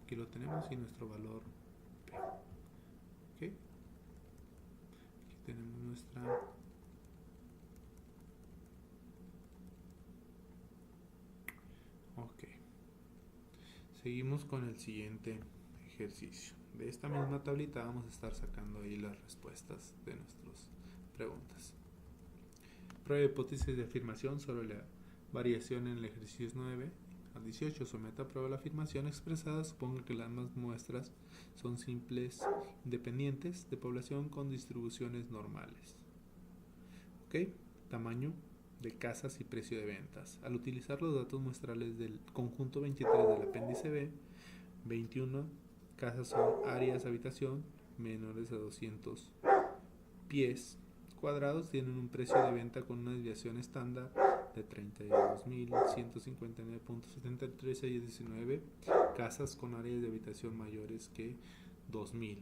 aquí lo tenemos y nuestro valor P. Ok, aquí tenemos nuestra ok. Seguimos con el siguiente ejercicio. De esta misma tablita vamos a estar sacando ahí las respuestas de nuestras preguntas. Prueba de hipótesis de afirmación sobre la variación en el ejercicio 9 al 18. Someta a prueba la afirmación expresada. Suponga que las muestras son simples independientes de población con distribuciones normales. Ok, tamaño de casas y precio de ventas. Al utilizar los datos muestrales del conjunto 23 del apéndice B, 21 casas son áreas de habitación menores a 200 pies cuadrados, tienen un precio de venta con una desviación estándar de 32.159.73 y 19 casas con áreas de habitación mayores que 2.000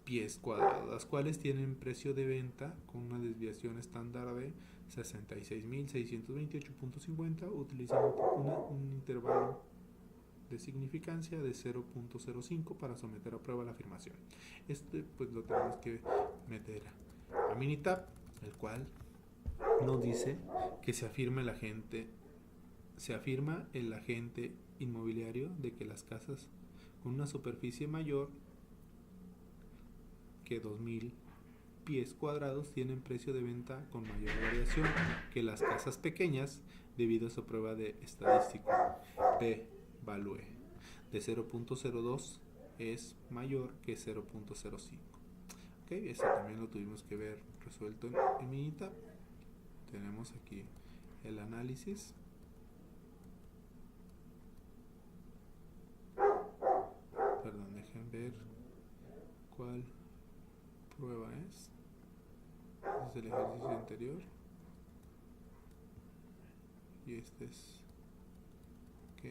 pies cuadrados, las cuales tienen precio de venta con una desviación estándar de 66.628.50, utilizando un intervalo de significancia de 0.05 para someter a prueba la afirmación. Pues lo tenemos que meter a Minitab, el cual nos dice que se afirma el agente inmobiliario de que las casas con una superficie mayor que 2.000 pies cuadrados tienen precio de venta con mayor variación que las casas pequeñas debido a su prueba de estadístico P value de 0.02 es mayor que 0.05. Ok, eso también lo tuvimos que ver resuelto en Minitab. Tenemos aquí el análisis. Perdón, dejen ver cuál prueba es. Este es el ejercicio anterior. Y este es. Ok.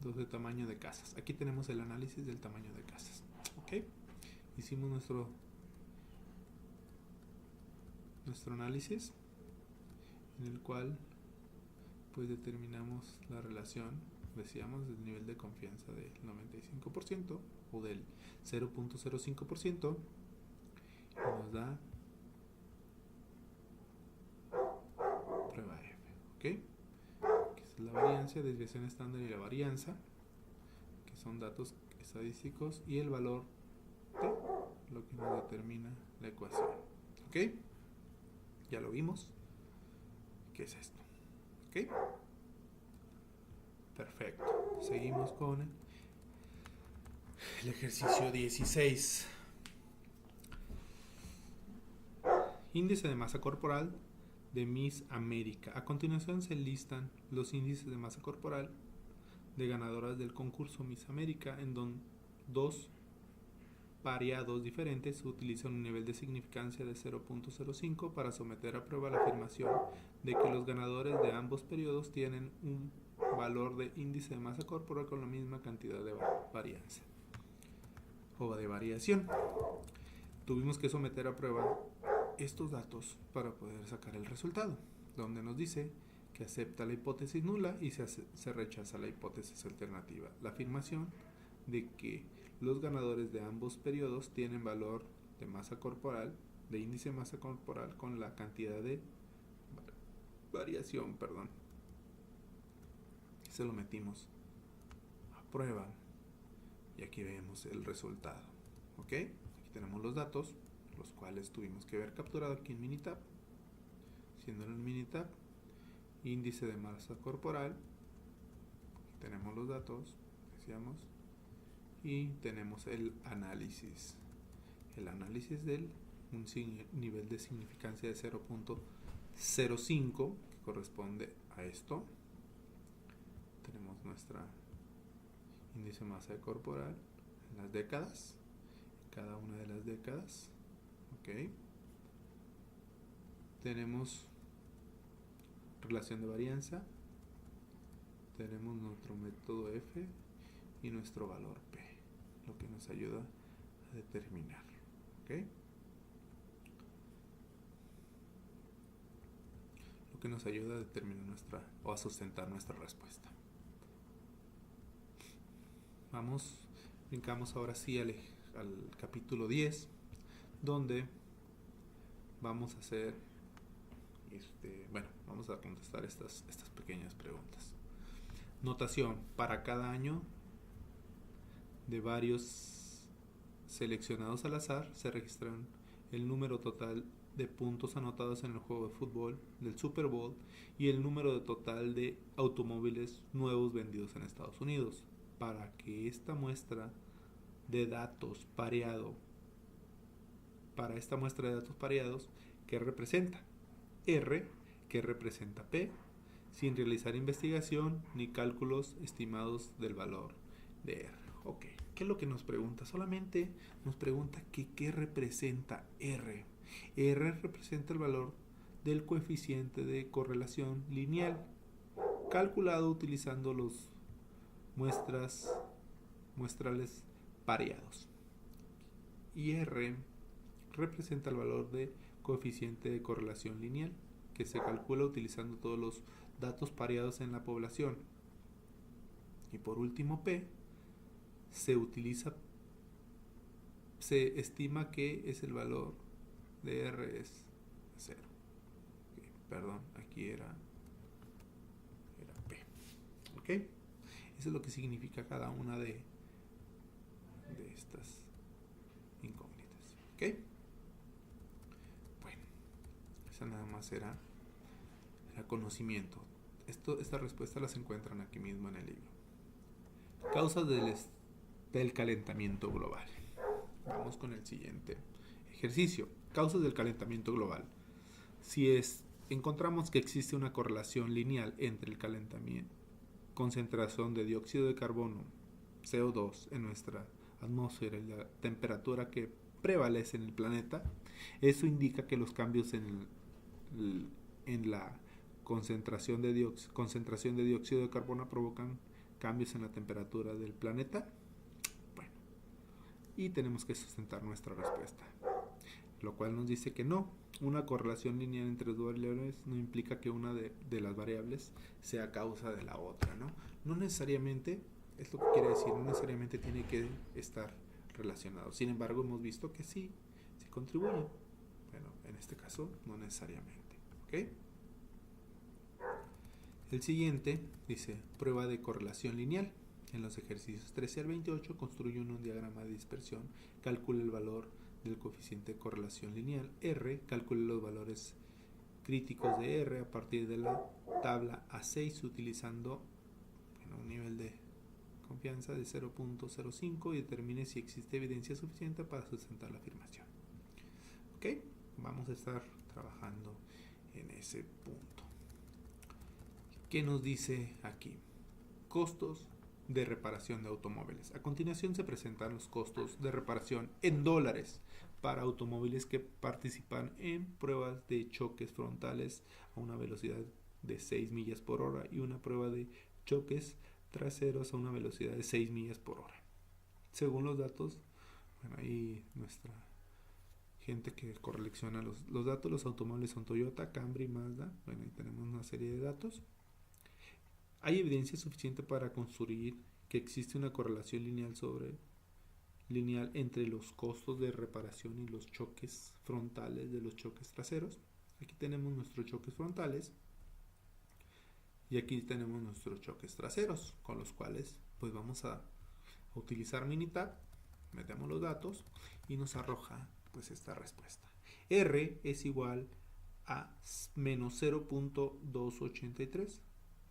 Dos de tamaño de casas. Aquí tenemos el análisis del tamaño de casas. Ok. Hicimos nuestro análisis, en el cual pues determinamos la relación, decíamos, del nivel de confianza del 95% o del 0.05% y nos da prueba F. Ok, que es la variancia, desviación estándar y la varianza, que son datos estadísticos, y el valor T, lo que nos determina la ecuación. Ok, ya lo vimos. ¿Qué es esto? Ok, perfecto. Seguimos con el ejercicio 16. Índice de masa corporal de Miss América. A continuación se listan los índices de masa corporal de ganadoras del concurso Miss América, en donde dos pareados diferentes utilizan un nivel de significancia de 0.05 para someter a prueba la afirmación de que los ganadores de ambos periodos tienen un valor de índice de masa corporal con la misma cantidad de varianza o de variación. Tuvimos que someter a prueba estos datos para poder sacar el resultado, donde nos dice que acepta la hipótesis nula y se rechaza la hipótesis alternativa. La afirmación de que los ganadores de ambos periodos tienen valor de masa corporal, de índice de masa corporal con la cantidad de variación, se lo metimos a prueba y aquí vemos el resultado. Ok, aquí tenemos los datos, los cuales tuvimos que haber capturado aquí en Minitab, siendo en el Minitab índice de masa corporal. Aquí tenemos los datos, decíamos, y tenemos el análisis del un nivel de significancia de 0.05 que corresponde a esto. Tenemos nuestra índice de masa corporal en las décadas, cada una de las décadas. Ok, tenemos relación de varianza, tenemos nuestro método F y nuestro valor P, lo que nos ayuda a determinar. ¿Okay? Lo que nos ayuda a determinar o a sustentar nuestra respuesta. Brincamos ahora sí al capítulo 10, donde vamos a hacer vamos a contestar estas pequeñas preguntas. Notación: para cada año de varios seleccionados al azar se registran el número total de puntos anotados en el juego de fútbol del Super Bowl y el número total de automóviles nuevos vendidos en Estados Unidos. Para que esta muestra de datos pareados, ¿qué representa? R, que representa P, sin realizar investigación ni cálculos estimados del valor de R. Ok, ¿qué es lo que nos pregunta? Solamente nos pregunta que qué representa R. R representa el valor del coeficiente de correlación lineal, calculado utilizando los muestrales pareados. Y R representa el valor de coeficiente de correlación lineal, que se calcula utilizando todos los datos pareados en la población. Y por último, P se estima que es el valor de R es 0. Okay, perdón, aquí era P. ¿Ok? Eso es lo que significa cada una de estas incógnitas. ¿Ok? Esa nada más era conocimiento. Estas respuestas las encuentran aquí mismo en el libro. Causas del calentamiento global. Vamos con el siguiente ejercicio. Causas del calentamiento global. Encontramos que existe una correlación lineal entre el calentamiento, concentración de dióxido de carbono, CO2 en nuestra atmósfera y la temperatura que prevalece en el planeta. Eso indica que los cambios en la concentración de dióxido de carbono provocan cambios en la temperatura del planeta. Bueno, y tenemos que sustentar nuestra respuesta, lo cual nos dice que no, una correlación lineal entre dos variables no implica que una de las variables sea causa de la otra, ¿no? No necesariamente, es lo que quiere decir, no necesariamente tiene que estar relacionado. Sin embargo, hemos visto que sí contribuyen. Bueno, en este caso, no necesariamente, ¿ok? El siguiente dice, prueba de correlación lineal. En los ejercicios 13 al 28 construye un diagrama de dispersión, calcula el valor del coeficiente de correlación lineal R, calcula los valores críticos de R a partir de la tabla A6 utilizando un nivel de confianza de 0.05 y determine si existe evidencia suficiente para sustentar la afirmación. Ok, vamos a estar trabajando en ese punto. ¿Qué nos dice aquí? Costos de reparación de automóviles. A continuación se presentan los costos de reparación en dólares para automóviles que participan en pruebas de choques frontales a una velocidad de 6 millas por hora y una prueba de choques traseros a una velocidad de 6 millas por hora. Según los datos, ahí nuestra gente que correlaciona los datos, los automóviles son Toyota, Camry, Mazda. Bueno, ahí tenemos una serie de datos. Hay evidencia suficiente para construir que existe una correlación lineal entre los costos de reparación y los choques frontales de los choques traseros. Aquí tenemos nuestros choques frontales y aquí tenemos nuestros choques traseros, con los cuales pues vamos a utilizar Minitab, metemos los datos y nos arroja pues esta respuesta. R es igual a menos 0.283,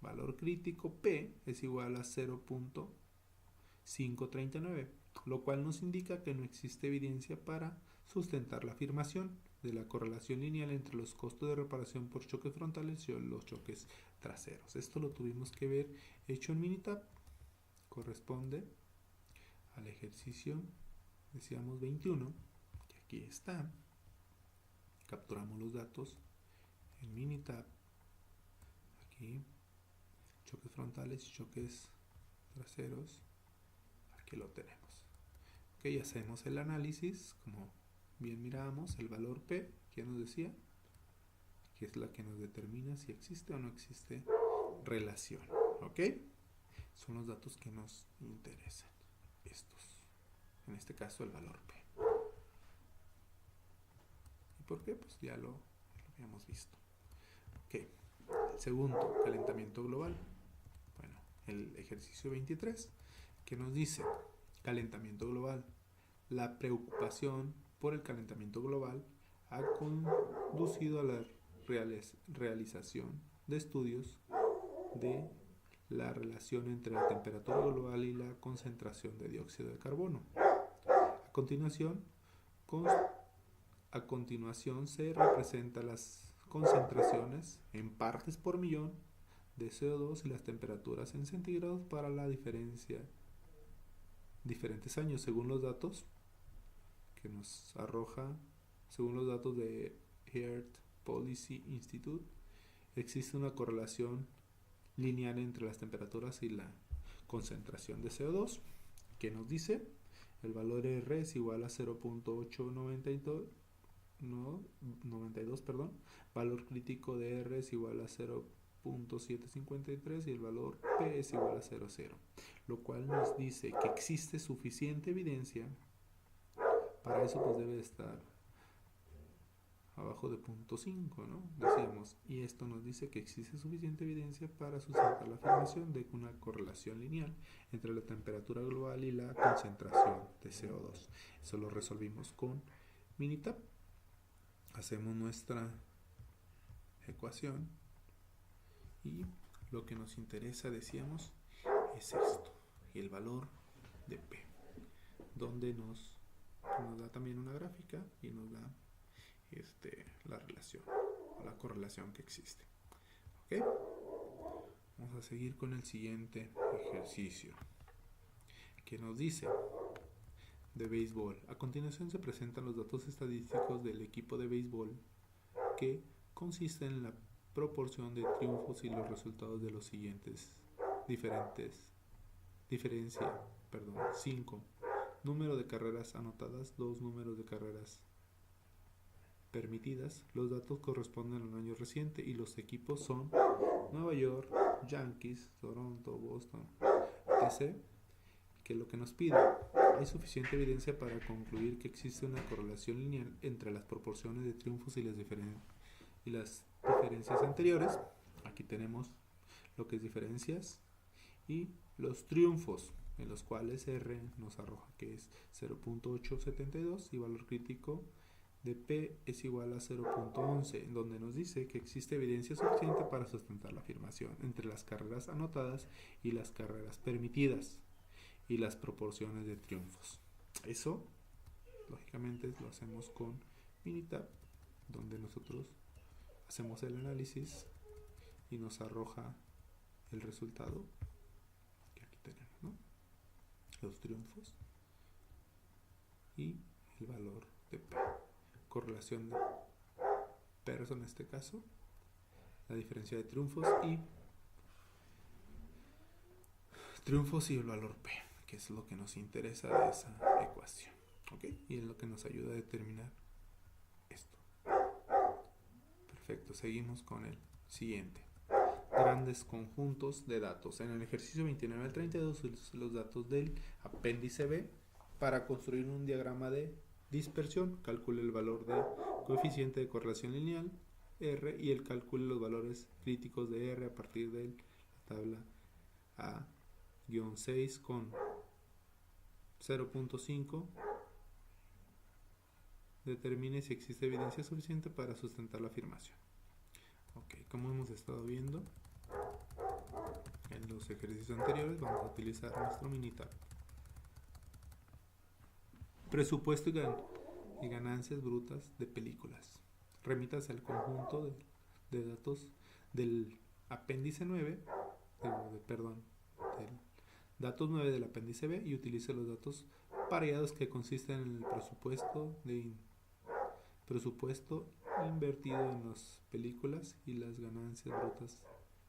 valor crítico P es igual a 0.539, lo cual nos indica que no existe evidencia para sustentar la afirmación de la correlación lineal entre los costos de reparación por choques frontales y los choques traseros. Esto lo tuvimos que ver hecho en Minitab, corresponde al ejercicio, decíamos 21, que aquí está. Capturamos los datos en Minitab, aquí, choques frontales y choques traseros, aquí lo tenemos. Ok, hacemos el análisis, como bien mirábamos, el valor P, que nos decía, que es la que nos determina si existe o no existe relación. Ok, son los datos que nos interesan, estos, en este caso el valor P. ¿Y por qué? Pues ya lo habíamos visto. Ok, el segundo, calentamiento global. Bueno, el ejercicio 23, que nos dice, calentamiento global. La preocupación por el calentamiento global ha conducido a la realización de estudios de la relación entre la temperatura global y la concentración de dióxido de carbono. A continuación se representan las concentraciones en partes por millón de CO2 y las temperaturas en centígrados para la diferentes años, según los datos que nos arroja, según los datos de Earth Policy Institute. Existe una correlación lineal entre las temperaturas y la concentración de CO2, que nos dice el valor R es igual a 0.892, valor crítico de R es igual a 0.753 y el valor P es igual a 0,0, lo cual nos dice que existe suficiente evidencia. Para eso pues debe estar abajo de 0.5, ¿no? Decíamos, y esto nos dice que existe suficiente evidencia para sustentar la afirmación de una correlación lineal entre la temperatura global y la concentración de CO2. Eso lo resolvimos con Minitab. Hacemos nuestra ecuación. Y lo que nos interesa, decíamos, es esto, el valor de P, donde nos da también una gráfica y nos da la relación o la correlación que existe. ¿Ok? Vamos a seguir con el siguiente ejercicio, que nos dice de béisbol. A continuación se presentan los datos estadísticos del equipo de béisbol, que consisten en la proporción de triunfos y los resultados de los siguientes diferencia, 5 número de carreras anotadas, 2 números de carreras permitidas. Los datos corresponden a un año reciente y los equipos son Nueva York, Yankees, Toronto, Boston, etc. Que lo que nos pide: hay suficiente evidencia para concluir que existe una correlación lineal entre las proporciones de triunfos y las diferencias anteriores. Aquí tenemos lo que es diferencias y los triunfos, en los cuales R nos arroja que es 0.872 y valor crítico de P es igual a 0.11, donde nos dice que existe evidencia suficiente para sustentar la afirmación entre las carreras anotadas y las carreras permitidas y las proporciones de triunfos. Eso, lógicamente, lo hacemos con Minitab, donde nosotros hacemos el análisis y nos arroja el resultado que aquí tenemos, ¿no? Los triunfos y el valor de P. Correlación de Pearson en este caso, la diferencia de triunfos y el valor P, que es lo que nos interesa de esa ecuación, ¿ok? Y es lo que nos ayuda a determinar esto. Perfecto, seguimos con el siguiente. Grandes conjuntos de datos. En el ejercicio 29 al 32 los datos del apéndice B para construir un diagrama de dispersión. Calcule el valor de coeficiente de correlación lineal R y el calcule los valores críticos de R a partir de la tabla A-6 con 0.5. Determine si existe evidencia suficiente para sustentar la afirmación. Ok, como hemos estado viendo en los ejercicios anteriores, vamos a utilizar nuestro Minitab. Presupuesto y ganancias brutas de películas. Remítase al conjunto de datos del apéndice 9, del datos 9 del apéndice B, y utilice los datos pareados que consisten en el presupuesto invertido en las películas y las ganancias brutas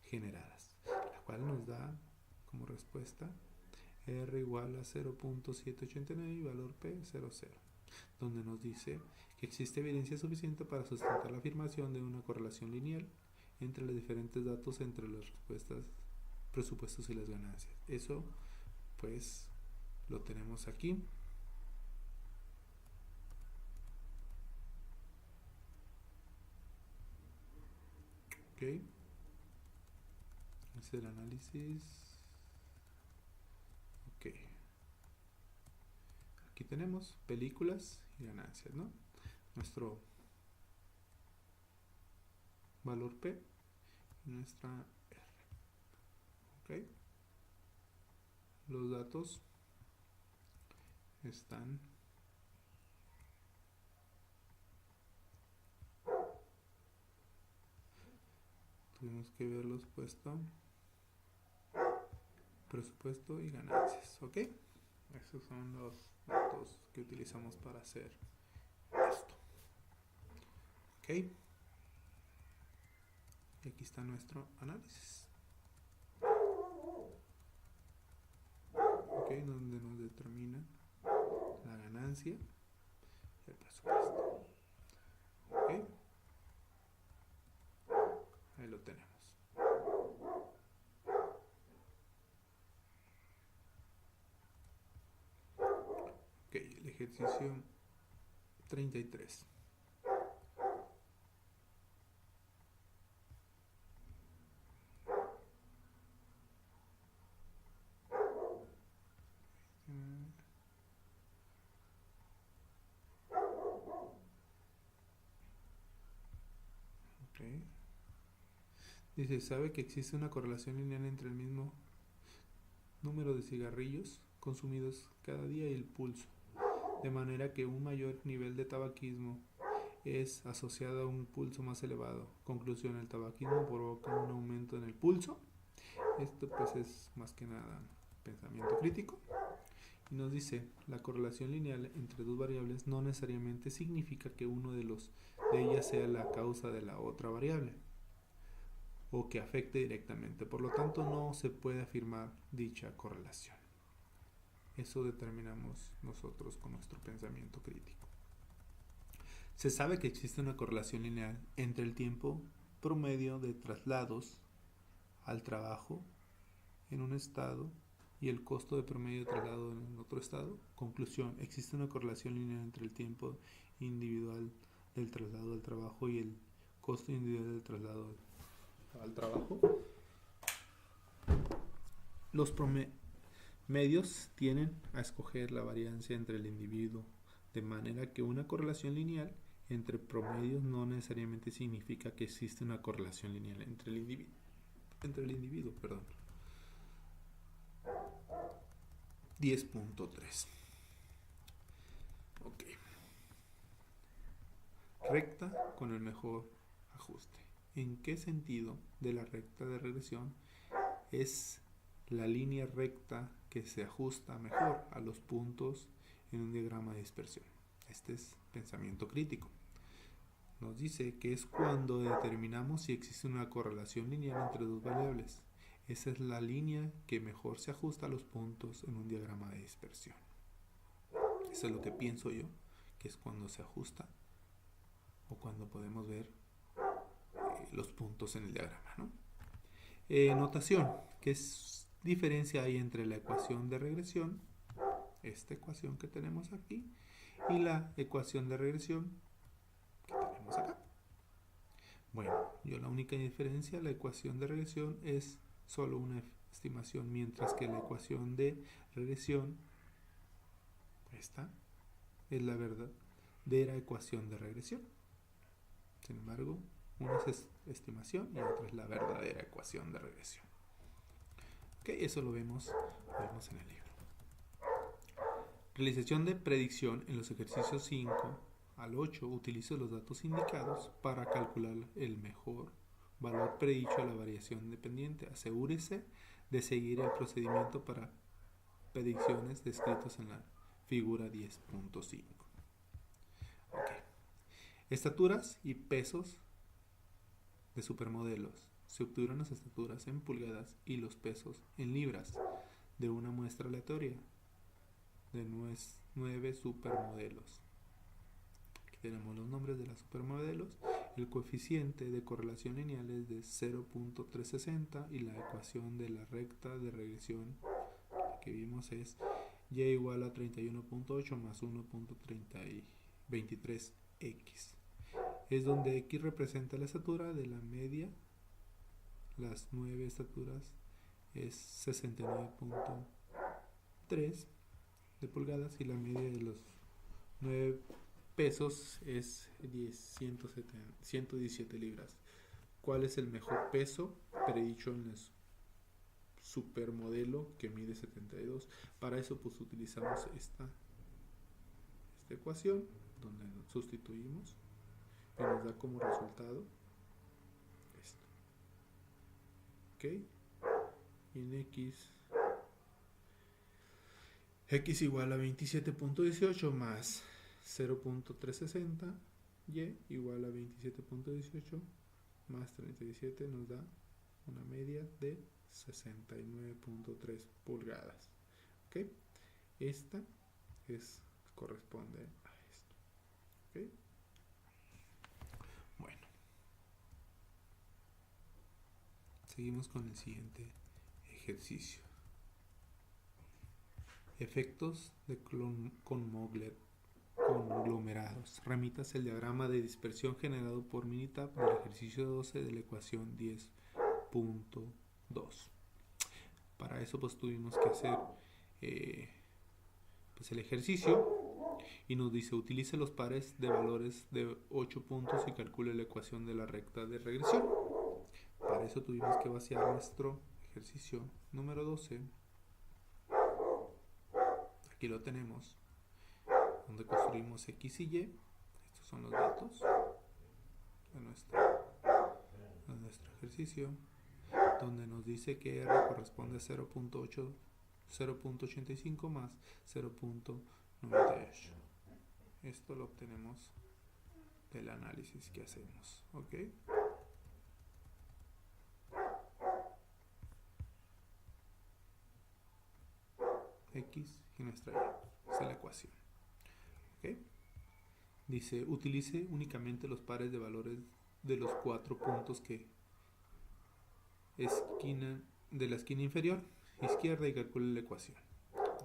generadas, la cual nos da como respuesta R igual a 0.789 y valor P 0,0, donde nos dice que existe evidencia suficiente para sustentar la afirmación de una correlación lineal entre los diferentes datos entre las presupuestos y las ganancias. Eso pues lo tenemos aquí. Ok, es el análisis. Ok, aquí tenemos películas y ganancias, ¿no? Nuestro valor P y nuestra R. Ok, los datos están tuvimos que verlos puesto presupuesto y ganancias. Ok, esos son los datos que utilizamos para hacer esto. Ok, y aquí está nuestro análisis. Ok, donde nos determina la ganancia y el presupuesto. Ok, ahí lo tenemos. Ok, el ejercicio 33. Ok, Dice, sabe que existe una correlación lineal entre el mismo número de cigarrillos consumidos cada día y el pulso, de manera que un mayor nivel de tabaquismo es asociado a un pulso más elevado. Conclusión, el tabaquismo provoca un aumento en el pulso. Esto pues es más que nada pensamiento crítico. Y nos dice, la correlación lineal entre dos variables no necesariamente significa que uno de ellas sea la causa de la otra variable o que afecte directamente. Por lo tanto, no se puede afirmar dicha correlación. Eso determinamos nosotros con nuestro pensamiento crítico. Se sabe que existe una correlación lineal entre el tiempo promedio de traslados al trabajo en un estado y el costo de promedio de traslado en otro estado. Conclusión, existe una correlación lineal entre el tiempo individual del traslado al trabajo y el costo individual del traslado al trabajo. Los promedios tienden a escoger la variancia entre el individuo, de manera que una correlación lineal entre promedios no necesariamente significa que existe una correlación lineal entre el individuo. 10.3. Ok. Recta con el mejor ajuste. ¿En qué sentido de la recta de regresión es la línea recta que se ajusta mejor a los puntos en un diagrama de dispersión? Este es pensamiento crítico. Nos dice que es cuando determinamos si existe una correlación lineal entre dos variables. Esa es la línea que mejor se ajusta a los puntos en un diagrama de dispersión. Eso es lo que pienso yo, que es cuando se ajusta o cuando podemos ver los puntos en el diagrama, ¿no? Notación, ¿qué diferencia hay entre la ecuación de regresión, esta ecuación que tenemos aquí, y la ecuación de regresión que tenemos acá? Bueno, yo la única diferencia, la ecuación de regresión es solo una estimación, mientras que la ecuación de regresión, esta, es la verdadera ecuación de regresión. Sin embargo, una es estimación y otra es la verdadera ecuación de regresión. Ok, eso lo vemos en el libro. Realización de predicción en los ejercicios 5 al 8. Utilizo los datos indicados para calcular el mejor valor predicho a la variación dependiente. Asegúrese de seguir el procedimiento para predicciones descritos en la figura 10.5. Ok. Estaturas y pesos de supermodelos. Se obtuvieron las estaturas en pulgadas y los pesos en libras de una muestra aleatoria de 9 supermodelos. Aquí tenemos los nombres de las supermodelos. El coeficiente de correlación lineal es de 0.360 y la ecuación de la recta de regresión que vimos es y igual a 31.8 más 1.23x. Es donde x representa la estatura de la media. Las 9 estaturas es 69.3 de pulgadas y la media de los 9 pesos es 117 libras. ¿Cuál es el mejor peso predicho en el supermodelo que mide 72? Para eso pues utilizamos esta ecuación donde sustituimos y nos da como resultado esto. Ok, y en x igual a 27.18 más 0.360, y igual a 27.18 más 37 nos da una media de 69.3 pulgadas. Ok, esta corresponde a esto. Ok, bueno, seguimos con el siguiente ejercicio. Efectos de conglomerados. Remitas el diagrama de dispersión generado por Minitab del ejercicio 12 de la ecuación 10.2. Para eso pues tuvimos que hacer pues el ejercicio y nos dice utilice los pares de valores de 8 puntos y calcule la ecuación de la recta de regresión. Para Para eso tuvimos que vaciar nuestro ejercicio número 12. Aquí lo tenemos, donde construimos X y Y. Estos son los datos de nuestro ejercicio, donde nos dice que R corresponde a 0.85 más 0.98. Esto lo obtenemos del análisis que hacemos, ¿ok? X y nuestra Y. Esa es la ecuación, ¿ok? Dice, utilice únicamente los pares de valores de los 4 puntos que de la esquina inferior izquierda y calcule la ecuación.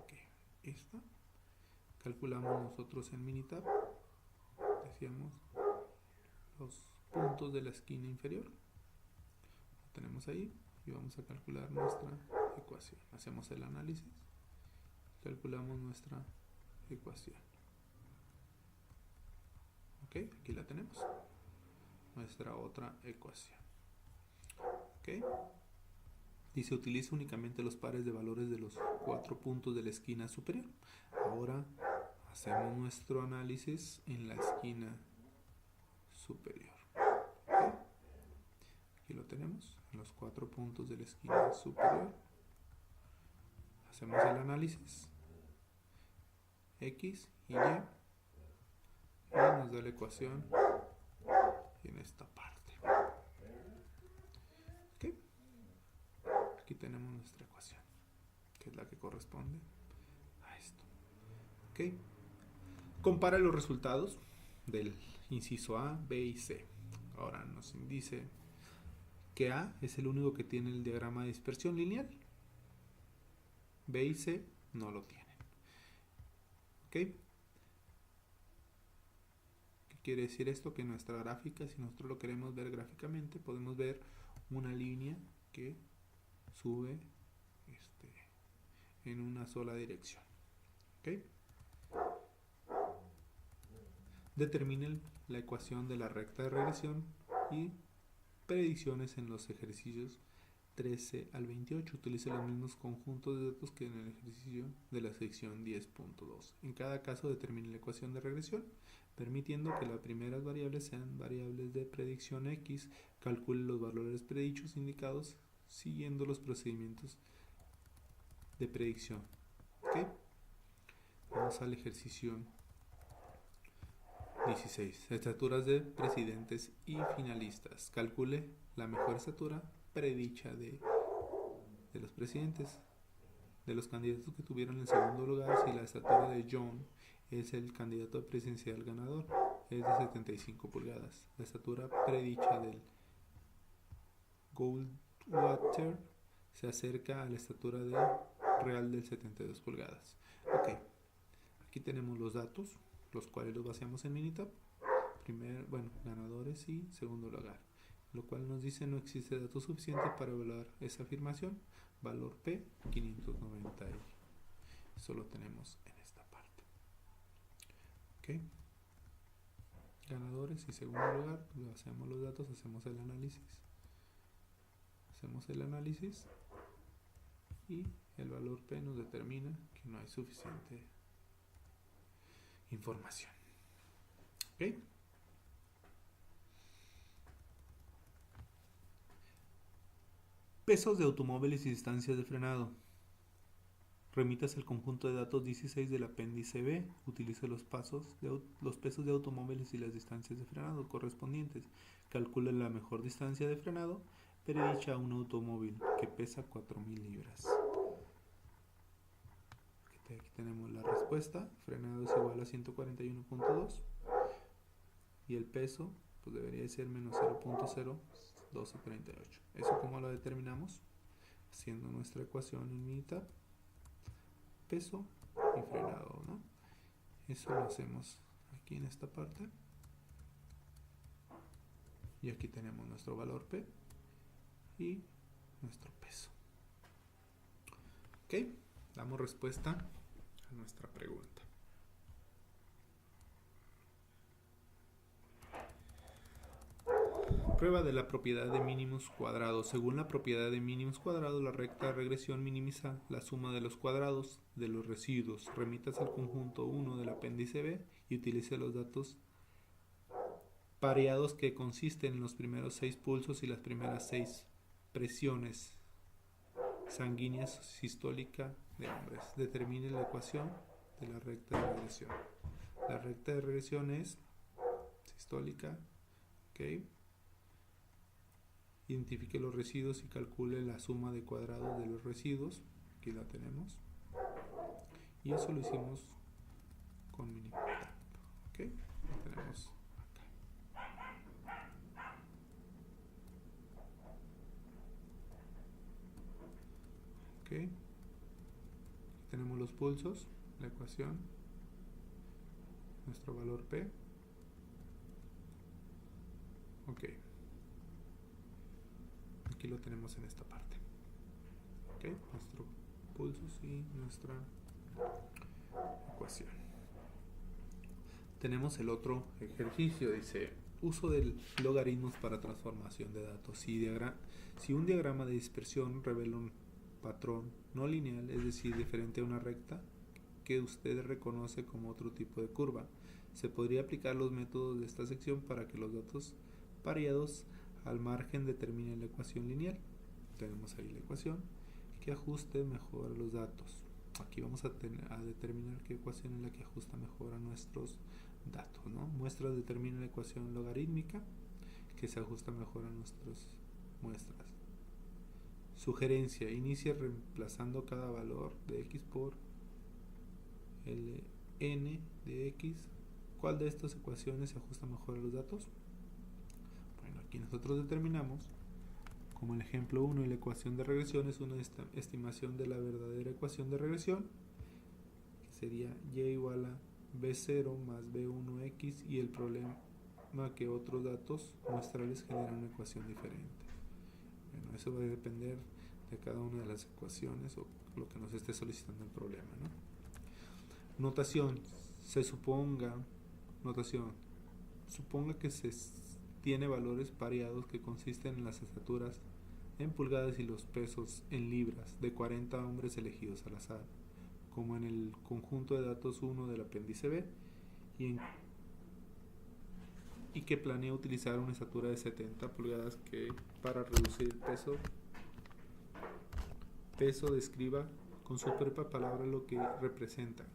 Okay. Esta calculamos nosotros en Minitab. Decíamos los puntos de la esquina inferior. Lo tenemos ahí y vamos a calcular nuestra ecuación. Hacemos el análisis, calculamos nuestra ecuación. Ok, aquí la tenemos. Nuestra otra ecuación. Ok. Dice, utiliza únicamente los pares de valores de los 4 puntos de la esquina superior. Ahora hacemos nuestro análisis en la esquina superior. ¿Okay? Aquí lo tenemos, en los 4 puntos de la esquina superior. Hacemos el análisis X y Y. Y nos da la ecuación en esta parte. ¿Okay? Aquí tenemos nuestra ecuación, que es la que corresponde a esto. ¿Ok? Compara los resultados del inciso A, B y C. Ahora nos dice que A es el único que tiene el diagrama de dispersión lineal. B y C no lo tienen. ¿Ok? ¿Qué quiere decir esto? Que nuestra gráfica, si nosotros lo queremos ver gráficamente, podemos ver una línea que sube en una sola dirección. ¿Ok? Determinen la ecuación de la recta de regresión y predicciones en los ejercicios 13 al 28. Utilice los mismos conjuntos de datos que en el ejercicio de la sección 10.2. En cada caso determine la ecuación de regresión, permitiendo que las primeras variables sean variables de predicción X. Calcule los valores predichos indicados siguiendo los procedimientos de predicción. ¿Okay? Vamos al ejercicio 16. Estaturas de presidentes y finalistas. Calcule la mejor estatura predicha de los presidentes. De los candidatos que tuvieron el segundo lugar, si la estatura de John es el candidato presidencial ganador, es de 75 pulgadas. La estatura predicha del Goldwater se acerca a la estatura real del 72 pulgadas. Ok, aquí tenemos los datos, los cuales los vaciamos en Minitab. Ganadores y segundo lugar, lo cual nos dice no existe datos suficientes para evaluar esa afirmación. Valor P 590. Eso lo tenemos en esta parte. Ok, ganadores y segundo lugar, pues hacemos los datos, hacemos el análisis y el valor P nos determina que no hay suficiente información. ¿Ok? Pesos de automóviles y distancias de frenado. Remitas el conjunto de datos 16 del apéndice B. Utilice los pesos de automóviles y las distancias de frenado correspondientes. Calcule la mejor distancia de frenado predicha a un automóvil que pesa 4.000 libras. Aquí tenemos la respuesta. Frenado es igual a 141.2 y el peso pues debería ser menos 0.01238. ¿Eso cómo lo determinamos? Haciendo nuestra ecuación en Minitab, peso y frenado, ¿no? Eso lo hacemos aquí en esta parte y aquí tenemos nuestro valor P y nuestro peso. Ok, damos respuesta a nuestra pregunta. Prueba de la propiedad de mínimos cuadrados. Según la propiedad de mínimos cuadrados, la recta de regresión minimiza la suma de los cuadrados de los residuos. Remítase al conjunto 1 del apéndice B y utilice los datos pareados que consisten en los primeros 6 pulsos y las primeras 6 presiones sanguíneas sistólica de hombres. Determine la ecuación de la recta de regresión. La recta de regresión es sistólica, ¿ok? Identifique los residuos y calcule la suma de cuadrados de los residuos. Aquí la tenemos. Y eso lo hicimos con Minitab. ¿Ok? Lo tenemos acá. ¿Ok? Aquí tenemos los pulsos, la ecuación, nuestro valor P. Ok. Aquí lo tenemos en esta parte. ¿Ok? Nuestros pulsos y nuestra ecuación. Tenemos el otro ejercicio, dice, uso de logaritmos para transformación de datos. Si un diagrama de dispersión revela un patrón no lineal, es decir, diferente a una recta, que usted reconoce como otro tipo de curva, se podría aplicar los métodos de esta sección para que los datos pareados al margen determinen la ecuación lineal. Tenemos ahí la ecuación que ajuste mejor los datos. Aquí vamos a determinar qué ecuación es la que ajusta mejor a nuestros datos, ¿no? Muestras determina la ecuación logarítmica que se ajusta mejor a nuestras muestras. Sugerencia: inicia reemplazando cada valor de x por ln de x. ¿Cuál de estas ecuaciones se ajusta mejor a los datos? Bueno, aquí nosotros determinamos, como el ejemplo 1, la ecuación de regresión es una estimación de la verdadera ecuación de regresión, que sería y igual a b0 más b1x, y el problema que otros datos muestrales generan una ecuación diferente. Bueno, eso va a depender de cada una de las ecuaciones o lo que nos esté solicitando el problema, ¿no? Notación: suponga que se tiene valores pareados que consisten en las estaturas en pulgadas y los pesos en libras de 40 hombres elegidos al azar, como en el conjunto de datos 1 del apéndice B, y que planea utilizar una estatura de 70 pulgadas que, para reducir el peso describa con su propia palabra lo que representa.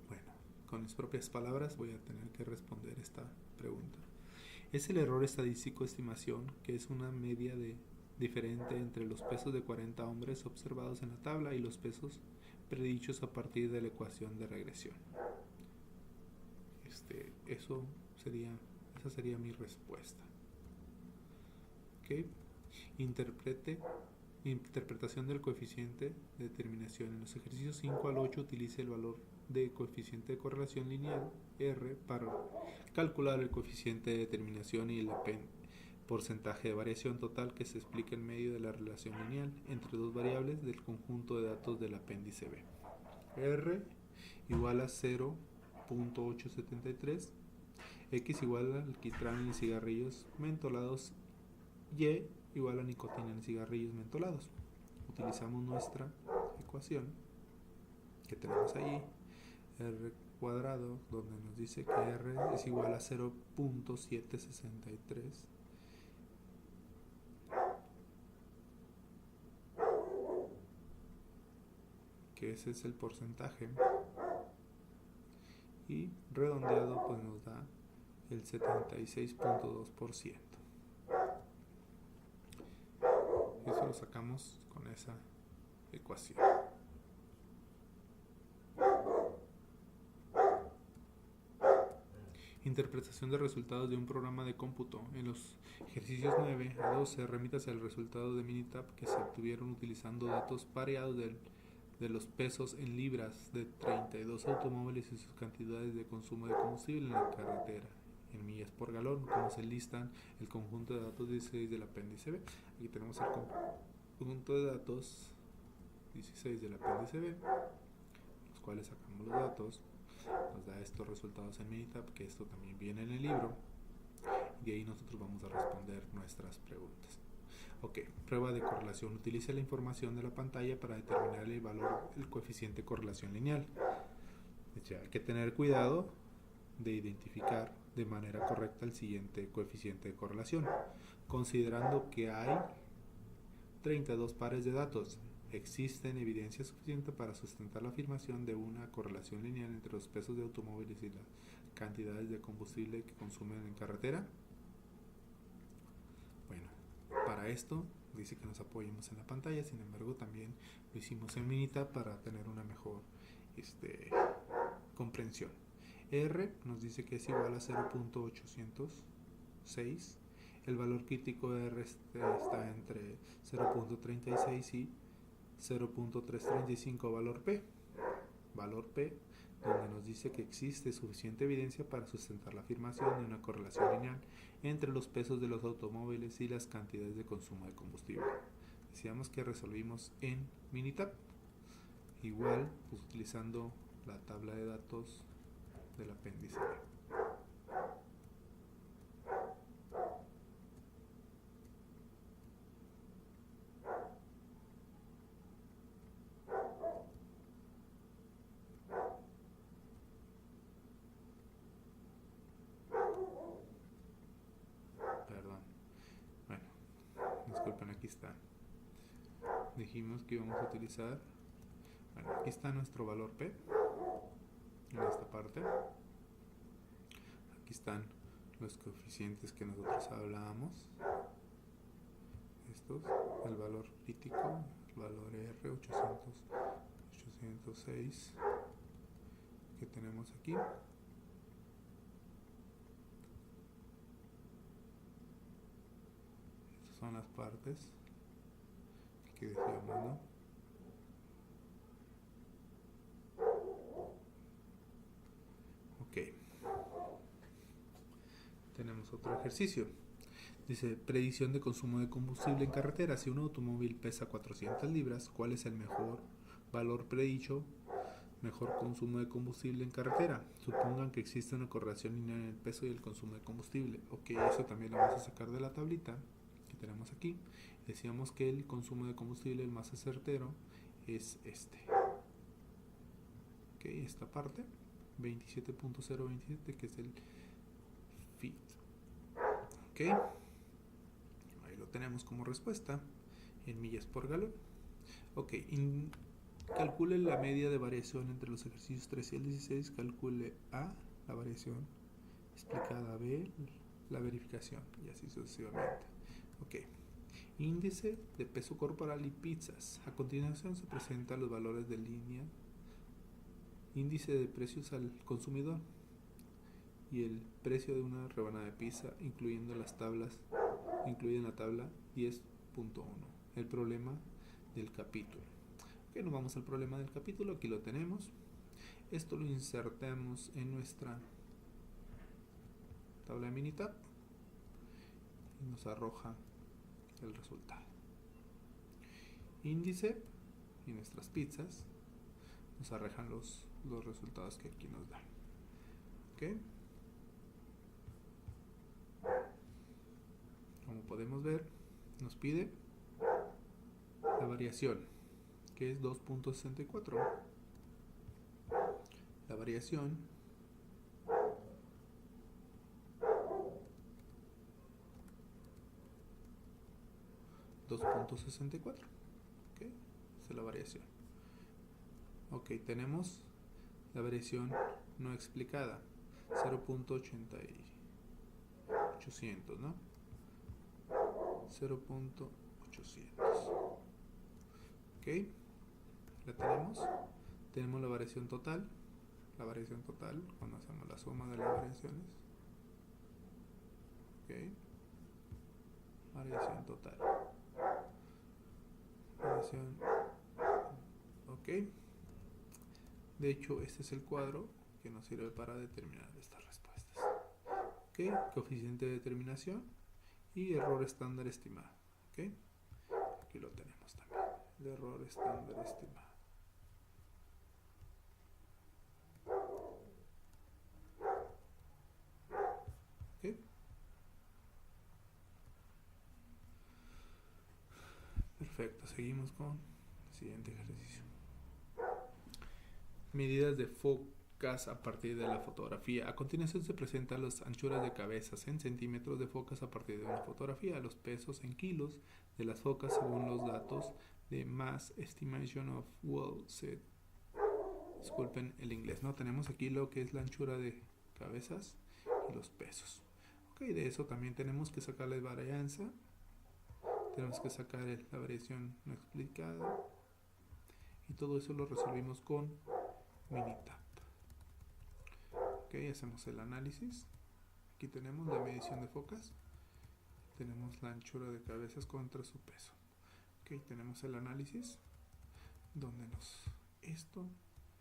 Bueno, con mis propias palabras voy a tener que responder esta pregunta. Es el error estadístico estimación, que es una media diferente entre los pesos de 40 hombres observados en la tabla y los pesos predichos a partir de la ecuación de regresión. Esa sería mi respuesta. ¿Ok? Interpretación del coeficiente de determinación. En los ejercicios 5 al 8 utilice el valor de coeficiente de correlación lineal R para calcular el coeficiente de determinación y el porcentaje de variación total que se explica en medio de la relación lineal entre dos variables del conjunto de datos del apéndice B. R igual a 0.873, X igual a alquitrán en cigarrillos mentolados, Y igual a nicotina en cigarrillos mentolados. Utilizamos nuestra ecuación que tenemos ahí, R cuadrado, donde nos dice que R es igual a 0.763, que ese es el porcentaje, y redondeado pues nos da el 76.2%. Eso lo sacamos con esa ecuación. Interpretación de resultados de un programa de cómputo. En los ejercicios 9 a 12 remítase al resultado de Minitab que se obtuvieron utilizando datos pareados de los pesos en libras de 32 automóviles y sus cantidades de consumo de combustible en la carretera en millas por galón, como se listan el conjunto de datos 16 del apéndice B. Aquí tenemos el conjunto de datos 16 del apéndice B, los cuales sacamos los datos, nos da estos resultados en Minitab, que esto también viene en el libro, y ahí nosotros vamos a responder nuestras preguntas. Ok, prueba de correlación. Utilice la información de la pantalla para determinar el valor del coeficiente de correlación lineal. Hay que tener cuidado de identificar de manera correcta el siguiente coeficiente de correlación, considerando que hay 32 pares de datos. Existen evidencia suficiente para sustentar la afirmación de una correlación lineal entre los pesos de automóviles y las cantidades de combustible que consumen en carretera. Bueno, para esto dice que nos apoyemos en la pantalla, sin embargo también lo hicimos en Minitab para tener una mejor comprensión. R nos dice que es igual a 0.806. El valor crítico de R está entre 0.36 y 0.335 valor P. Valor P, donde nos dice que existe suficiente evidencia para sustentar la afirmación de una correlación lineal entre los pesos de los automóviles y las cantidades de consumo de combustible. Decíamos que resolvimos en Minitab, igual pues, utilizando la tabla de datos del apéndice. Perdón. Bueno, disculpen, aquí está. Dijimos que íbamos a utilizar. Bueno, aquí está nuestro valor P. En esta parte. Aquí están los coeficientes que nosotros hablábamos. Estos, el valor crítico, el valor R 806 que tenemos aquí. Estas son las partes que decíamos, ¿no? Ok. Tenemos otro ejercicio. Dice, predicción de consumo de combustible en carretera. Si un automóvil pesa 400 libras, ¿cuál es el mejor valor predicho, mejor consumo de combustible en carretera? Supongan que existe una correlación lineal en el peso y el consumo de combustible. Ok, eso también lo vamos a sacar de la tablita que tenemos aquí. Decíamos que el consumo de combustible, el más certero, es este. Ok, esta parte, 27.027, que es el FIT. Ok. Tenemos como respuesta en millas por galón. Ok, calcule la media de variación entre los ejercicios 13 y el 16. Calcule A, la variación explicada, B, la verificación, y así sucesivamente. Ok, índice de peso corporal y pizzas. A continuación se presentan los valores de línea, índice de precios al consumidor y el precio de una rebanada de pizza, incluyendo las tablas, incluida en la tabla 10.1. El problema del capítulo. Ok, nos vamos al problema del capítulo. Aquí lo tenemos. Esto lo insertamos en nuestra tabla de Minitab y nos arroja el resultado. Índice y nuestras pizzas nos arrojan los resultados que aquí nos dan. Ok. Como podemos ver, nos pide la variación, que es 2.64. La variación $2.64. Ok, esa es la variación. Ok, tenemos la variación no explicada, 0.800, ¿no? 0.800. Ok, la tenemos la variación total. La variación total cuando hacemos la suma de las variaciones. Ok, variación total, variación. Ok, de hecho este es el cuadro que nos sirve para determinar estas respuestas. Ok, coeficiente de determinación y error estándar estimado. Ok, aquí lo tenemos también, el error estándar estimado. Ok, Perfecto, seguimos con el siguiente ejercicio. Medidas de focas a partir de la fotografía. A continuación se presentan las anchuras de cabezas en centímetros de focas a partir de una fotografía, los pesos en kilos de las focas según los datos de Mass Estimation of Wall Set. Disculpen el inglés, ¿no? Tenemos aquí lo que es la anchura de cabezas y los pesos. Ok, de eso también tenemos que sacar la varianza. Tenemos que sacar la variación no explicada. Y todo eso lo resolvimos con Minitab. Ok, hacemos el análisis. Aquí tenemos la medición de focas. Tenemos la anchura de cabezas contra su peso. Ok, tenemos el análisis. Donde esto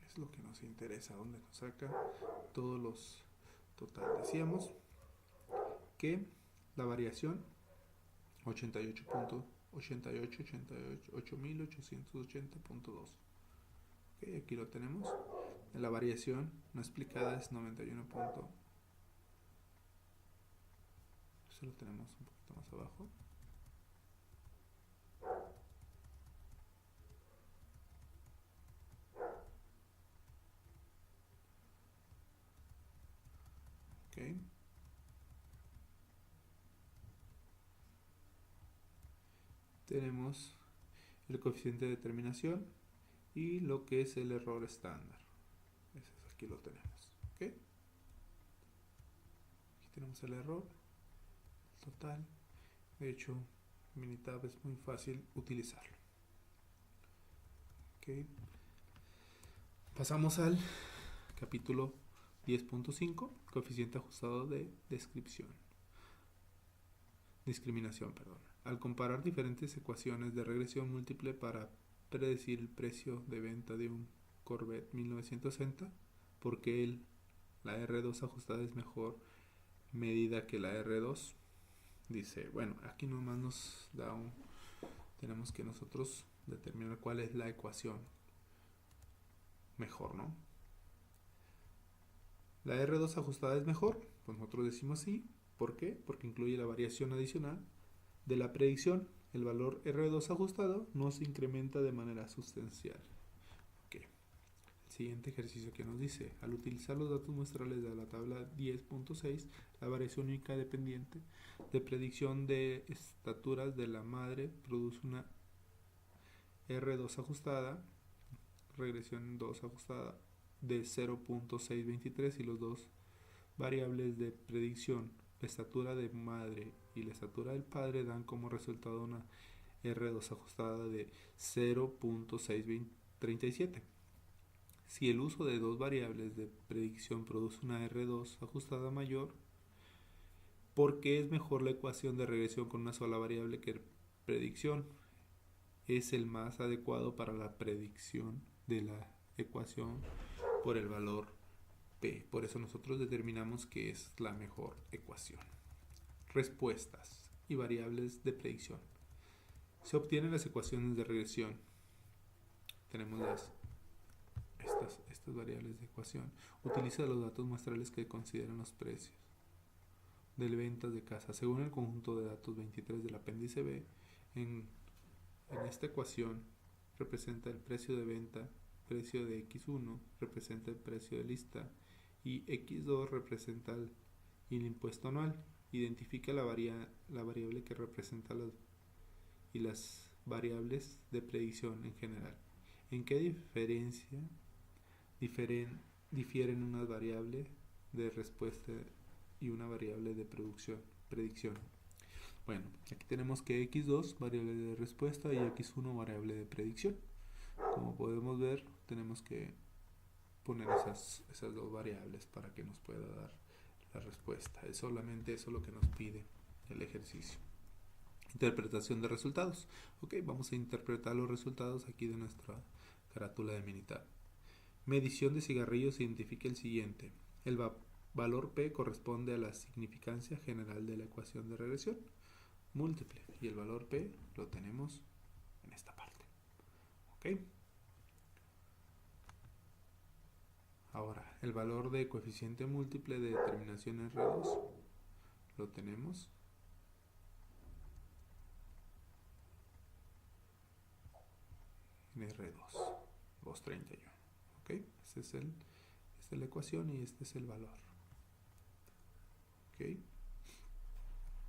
es lo que nos interesa. Donde nos saca todos los total. Decíamos que la variación 88.880.2. Okay, aquí lo tenemos. La variación no explicada es 91. Eso lo tenemos un poquito más abajo. Okay. Tenemos el coeficiente de determinación y lo que es el error estándar. Aquí lo tenemos. ¿Okay? Aquí tenemos el error total. De hecho, Minitab es muy fácil utilizarlo. ¿Okay? Pasamos al capítulo 10.5, coeficiente ajustado de discriminación. Al comparar diferentes ecuaciones de regresión múltiple para predecir el precio de venta de un Corvette 1960, porque la R2 ajustada es mejor medida que la R2. Dice, bueno, aquí nomás nos da tenemos que nosotros determinar cuál es la ecuación mejor, ¿no? La R2 ajustada es mejor, pues nosotros decimos sí. ¿Por qué? Porque incluye la variación adicional de la predicción. El valor R2 ajustado no se incrementa de manera sustancial. Okay. El siguiente ejercicio que nos dice, al utilizar los datos muestrales de la tabla 10.6, la variación única dependiente de predicción de estaturas de la madre produce una R2 ajustada, regresión 2 ajustada de 0.623 y los dos variables de predicción, la estatura de madre y la estatura del padre, dan como resultado una R2 ajustada de 0.637. Si el uso de dos variables de predicción produce una R2 ajustada mayor, ¿por qué es mejor la ecuación de regresión con una sola variable que predicción? Es el más adecuado para la predicción de la ecuación por el valor P. Por eso nosotros determinamos que es la mejor ecuación. Respuestas y variables de predicción. Se obtienen las ecuaciones de regresión. Tenemos estas variables de ecuación. Utiliza los datos muestrales que consideran los precios de ventas de casa según el conjunto de datos 23 del apéndice B. En esta ecuación representa el precio de venta, precio de X1 representa el precio de lista y X2 representa el impuesto anual. Identifica la variable que representa las variables de predicción en general. ¿En qué difieren una variable de respuesta y una variable de predicción? Bueno, aquí tenemos que X2 variable de respuesta y X1 variable de predicción. Como podemos ver, tenemos que poner esas dos variables para que nos pueda dar la respuesta. Es solamente eso lo que nos pide el ejercicio. Interpretación de resultados. Ok, vamos a interpretar los resultados aquí de nuestra carátula de Minitab. Medición de cigarrillos identifica el siguiente. El valor P corresponde a la significancia general de la ecuación de regresión múltiple y el valor P lo tenemos en esta parte. Ok. Ahora, el valor de coeficiente múltiple de determinación R2 lo tenemos en R2, 231. ¿Ok? Esta es la ecuación y este es el valor. ¿Ok?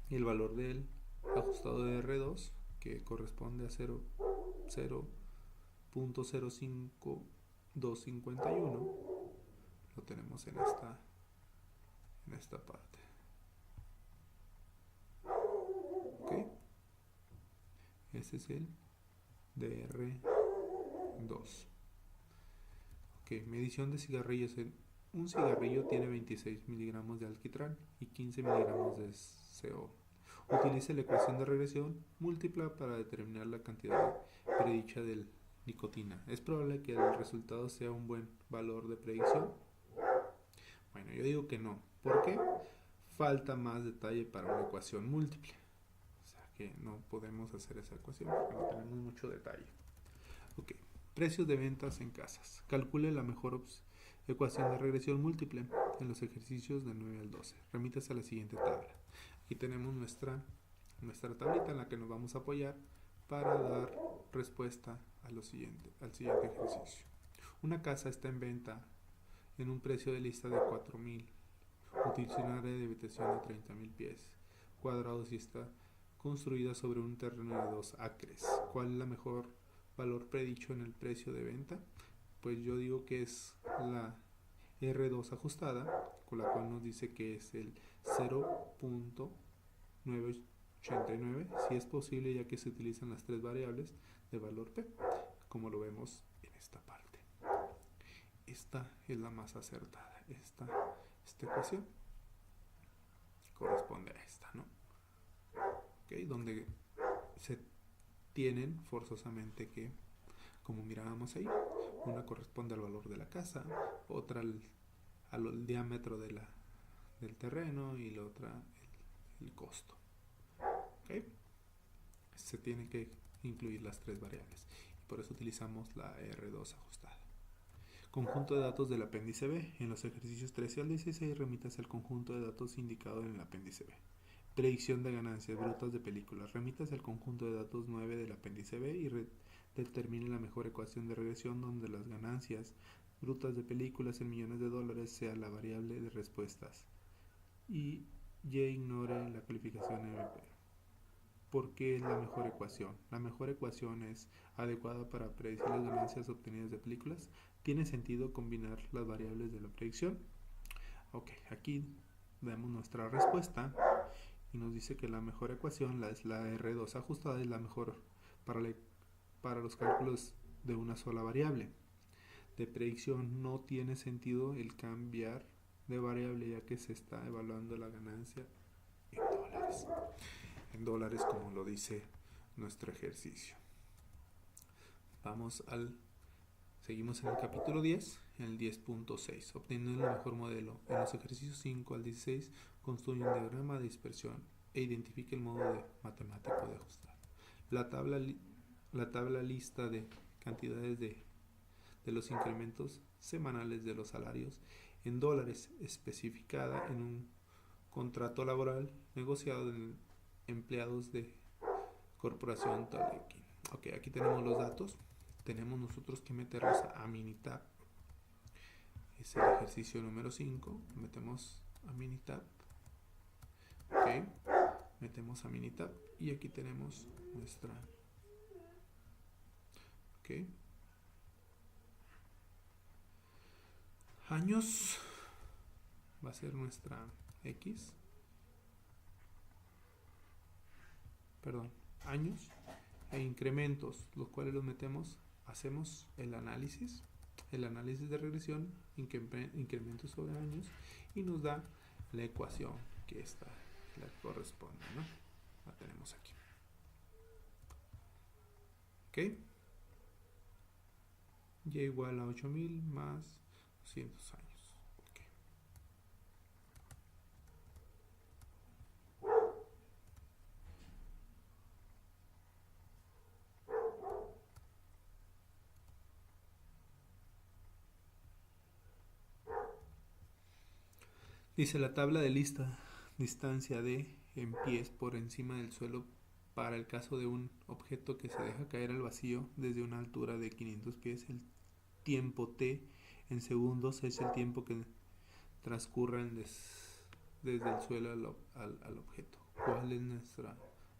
Y el valor del ajustado de R2, que corresponde a 0.05251, lo tenemos en esta parte. ¿Ok? Este es el DR2. Ok, medición de cigarrillos. Un cigarrillo tiene 26 miligramos de alquitrán y 15 miligramos de CO. Utilice la ecuación de regresión múltipla para determinar la cantidad predicha de nicotina. ¿Es probable que el resultado sea un buen valor de predicción? Bueno, yo digo que no. ¿Por qué? Falta más detalle para una ecuación múltiple. O sea que no podemos hacer esa ecuación porque no tenemos mucho detalle. Ok, precios de ventas en casas. Calcule la mejor ecuación de regresión múltiple en los ejercicios del 9 al 12. Remítase a la siguiente tabla. Aquí tenemos nuestra tablita en la que nos vamos a apoyar para dar respuesta al siguiente ejercicio. Una casa está en venta en un precio de lista de 4,000. Utiliza un área de habitación de 30,000 pies cuadrados y está construida sobre un terreno de 2 acres. ¿Cuál es la mejor valor predicho en el precio de venta? Pues yo digo que es la R2 ajustada, con la cual nos dice que es el 0.989, si es posible, ya que se utilizan las tres variables de valor P, como lo vemos en esta parte. Esta es la más acertada. Esta ecuación corresponde a esta, ¿no? ¿Okay? Donde se tienen forzosamente que, como mirábamos ahí, una corresponde al valor de la casa, otra al diámetro del terreno y la otra el costo. ¿Okay? Se tienen que incluir las tres variables y por eso utilizamos la R2 ajustada. Conjunto de datos del apéndice B. En los ejercicios 13 al 16 remítase al conjunto de datos indicado en el apéndice B. Predicción de ganancias brutas de películas. Remítase al conjunto de datos 9 del apéndice B y determine la mejor ecuación de regresión donde las ganancias brutas de películas en millones de dólares sea la variable de respuestas y Y ignore la calificación MP. ¿Por qué es la mejor ecuación? La mejor ecuación es adecuada para predecir las ganancias obtenidas de películas. ¿Tiene sentido combinar las variables de la predicción? Ok, aquí vemos nuestra respuesta y nos dice que la mejor ecuación es la R2 ajustada, es la mejor para los cálculos de una sola variable. De predicción no tiene sentido el cambiar de variable ya que se está evaluando la ganancia en dólares. En dólares, como lo dice nuestro ejercicio. Seguimos en el capítulo 10, en el 10.6, obteniendo el mejor modelo. En los ejercicios 5 al 16, construye un diagrama de dispersión e identifique el modo matemático de ajustar. La tabla lista de cantidades de los incrementos semanales de los salarios en dólares especificada en un contrato laboral negociado en empleados de Corporación Talequín. Ok, aquí tenemos los datos. Tenemos nosotros que meterlos a Minitab. Es el ejercicio número 5. Metemos a Minitab. Ok, metemos a Minitab y aquí tenemos nuestra. Ok. Años. Va a ser nuestra X. Perdón, años e incrementos, los cuales los metemos, hacemos el análisis de regresión, incrementos sobre años, y nos da la ecuación que esta la corresponde, ¿no? La tenemos aquí. ¿Ok? Y igual a 8,000 más 200 años. Dice la tabla de distancia de en pies por encima del suelo Para el caso de un objeto que se deja caer al vacío desde una altura de 500 pies, el tiempo t en segundos es el tiempo que transcurre desde el suelo al objeto. ¿Cuál es nuestra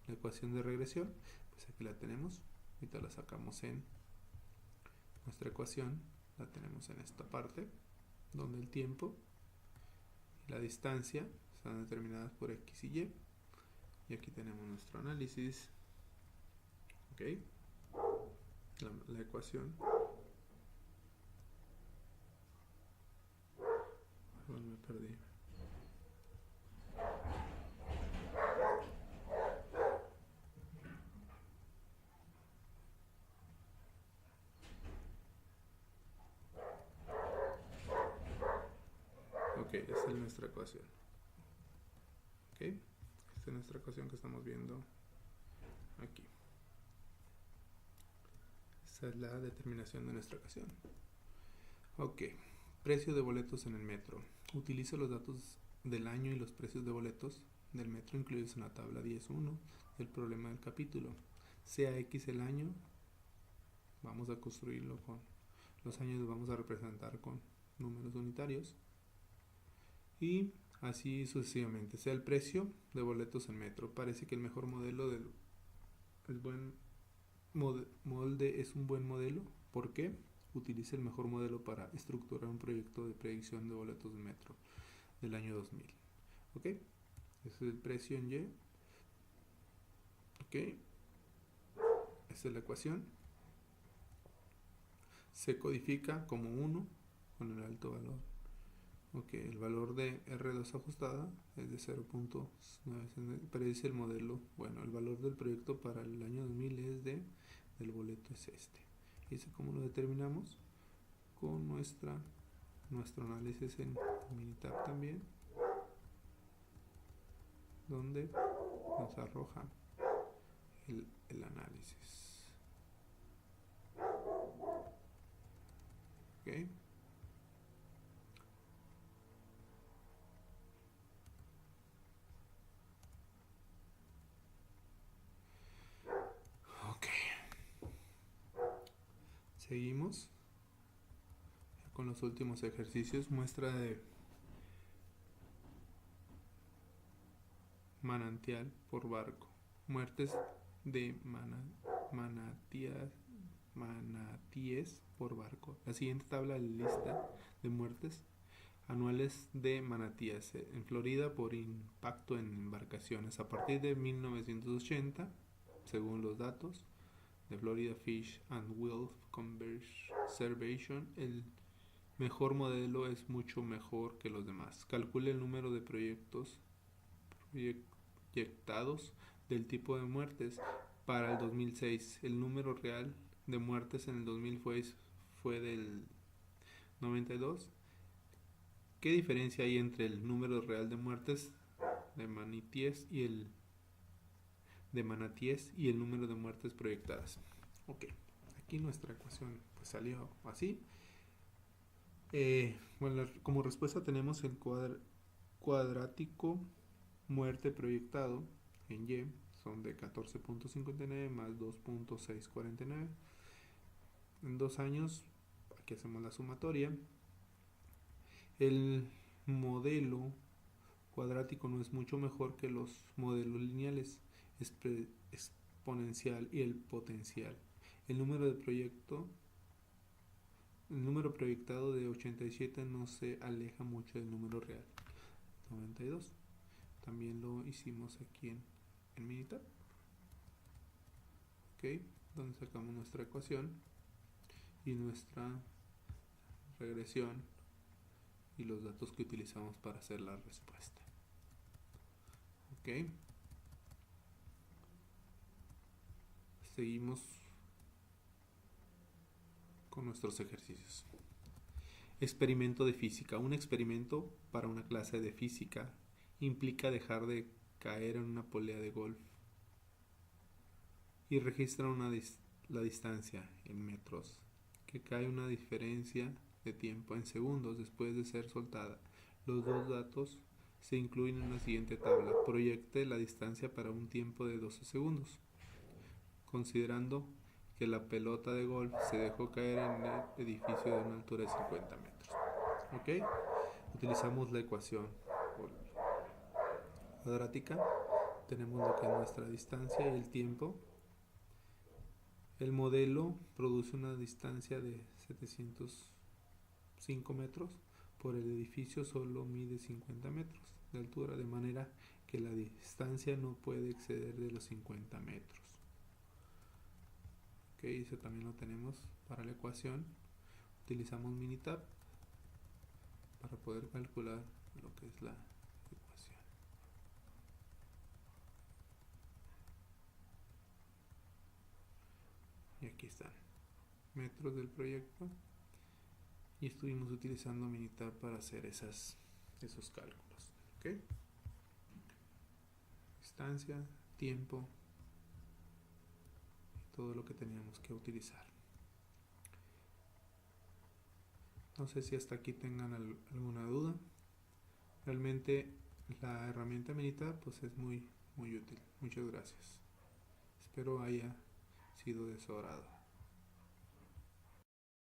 ecuación de regresión? Pues aquí la tenemos. Ahorita la sacamos en nuestra ecuación. La tenemos en esta parte, donde el tiempo y la distancia están determinadas por x y y. Y aquí tenemos nuestro análisis. Ok. La ecuación. Me perdí. Ok, esta es nuestra ecuación. Ok, esta es nuestra ecuación que estamos viendo aquí. Esta es la determinación de nuestra ecuación. Ok, precio de boletos en el metro. Utiliza los datos del año y los precios de boletos del metro incluidos en la tabla 10.1 del problema del capítulo. Sea X el año, vamos a construirlo con los años, los vamos a representar con números unitarios. Y así sucesivamente. Sea el precio de boletos en metro. Parece que el mejor modelo el buen molde es un buen modelo. ¿Por qué? Utiliza el mejor modelo para estructurar un proyecto de predicción de boletos de metro del año 2000. ¿Ok? Ese es el precio en Y. ¿Ok? Esta es la ecuación. Se codifica como 1 con el alto valor. Ok, el valor de R2 ajustada es de 0.9. Predice el modelo. Bueno, el valor del proyecto para el año 2000 es del boleto es este. ¿Y ese cómo lo determinamos? Con nuestro análisis en Minitab también, donde nos arroja el análisis. Ok. Seguimos con los últimos ejercicios. Muestra de manantial por barco. Muertes de manatíes por barco. La siguiente tabla lista de muertes anuales de manatíes en Florida por impacto en embarcaciones a partir de 1980, según los datos de Florida Fish and Wildlife Conservation. El mejor modelo es mucho mejor que los demás. Calcule el número de proyectados del tipo de muertes para el 2006. El número real de muertes en el 2000 fue del 92. ¿Qué diferencia hay entre el número real de muertes de manatíes y el número de muertes proyectadas? Ok, aquí nuestra ecuación pues salió así. Bueno, como respuesta tenemos el cuadrático muerte proyectado en Y son de 14.59 más 2.649. En 2 años, aquí hacemos la sumatoria. El modelo cuadrático no es mucho mejor que los modelos lineales exponencial y el potencial. El número proyectado de 87 no se aleja mucho del número real, 92. También lo hicimos aquí en Minitab. Ok, donde sacamos nuestra ecuación y nuestra regresión y los datos que utilizamos para hacer la respuesta. Ok, seguimos con nuestros ejercicios. Experimento de física. Un experimento para una clase de física implica dejar de caer en una polea de golf y registra la distancia en metros, que cae una diferencia de tiempo en segundos después de ser soltada. Los dos datos se incluyen en la siguiente tabla. Proyecte la distancia para un tiempo de 12 segundos. considerando que la pelota de golf se dejó caer en el edificio de una altura de 50 metros. ¿Ok? Utilizamos la ecuación cuadrática. Tenemos lo que es nuestra distancia y el tiempo. El modelo produce una distancia de 705 metros. Por el edificio solo mide 50 metros de altura, de manera que la distancia no puede exceder de los 50 metros. Ok, eso también lo tenemos para la ecuación. Utilizamos Minitab para poder calcular lo que es la ecuación. Y aquí están metros del proyecto, y estuvimos utilizando Minitab para hacer esos cálculos. ¿Ok? Distancia, tiempo, todo lo que teníamos que utilizar. No sé si hasta aquí tengan alguna duda. Realmente la herramienta Minitab pues es muy útil. Muchas gracias. Espero haya sido de su agrado.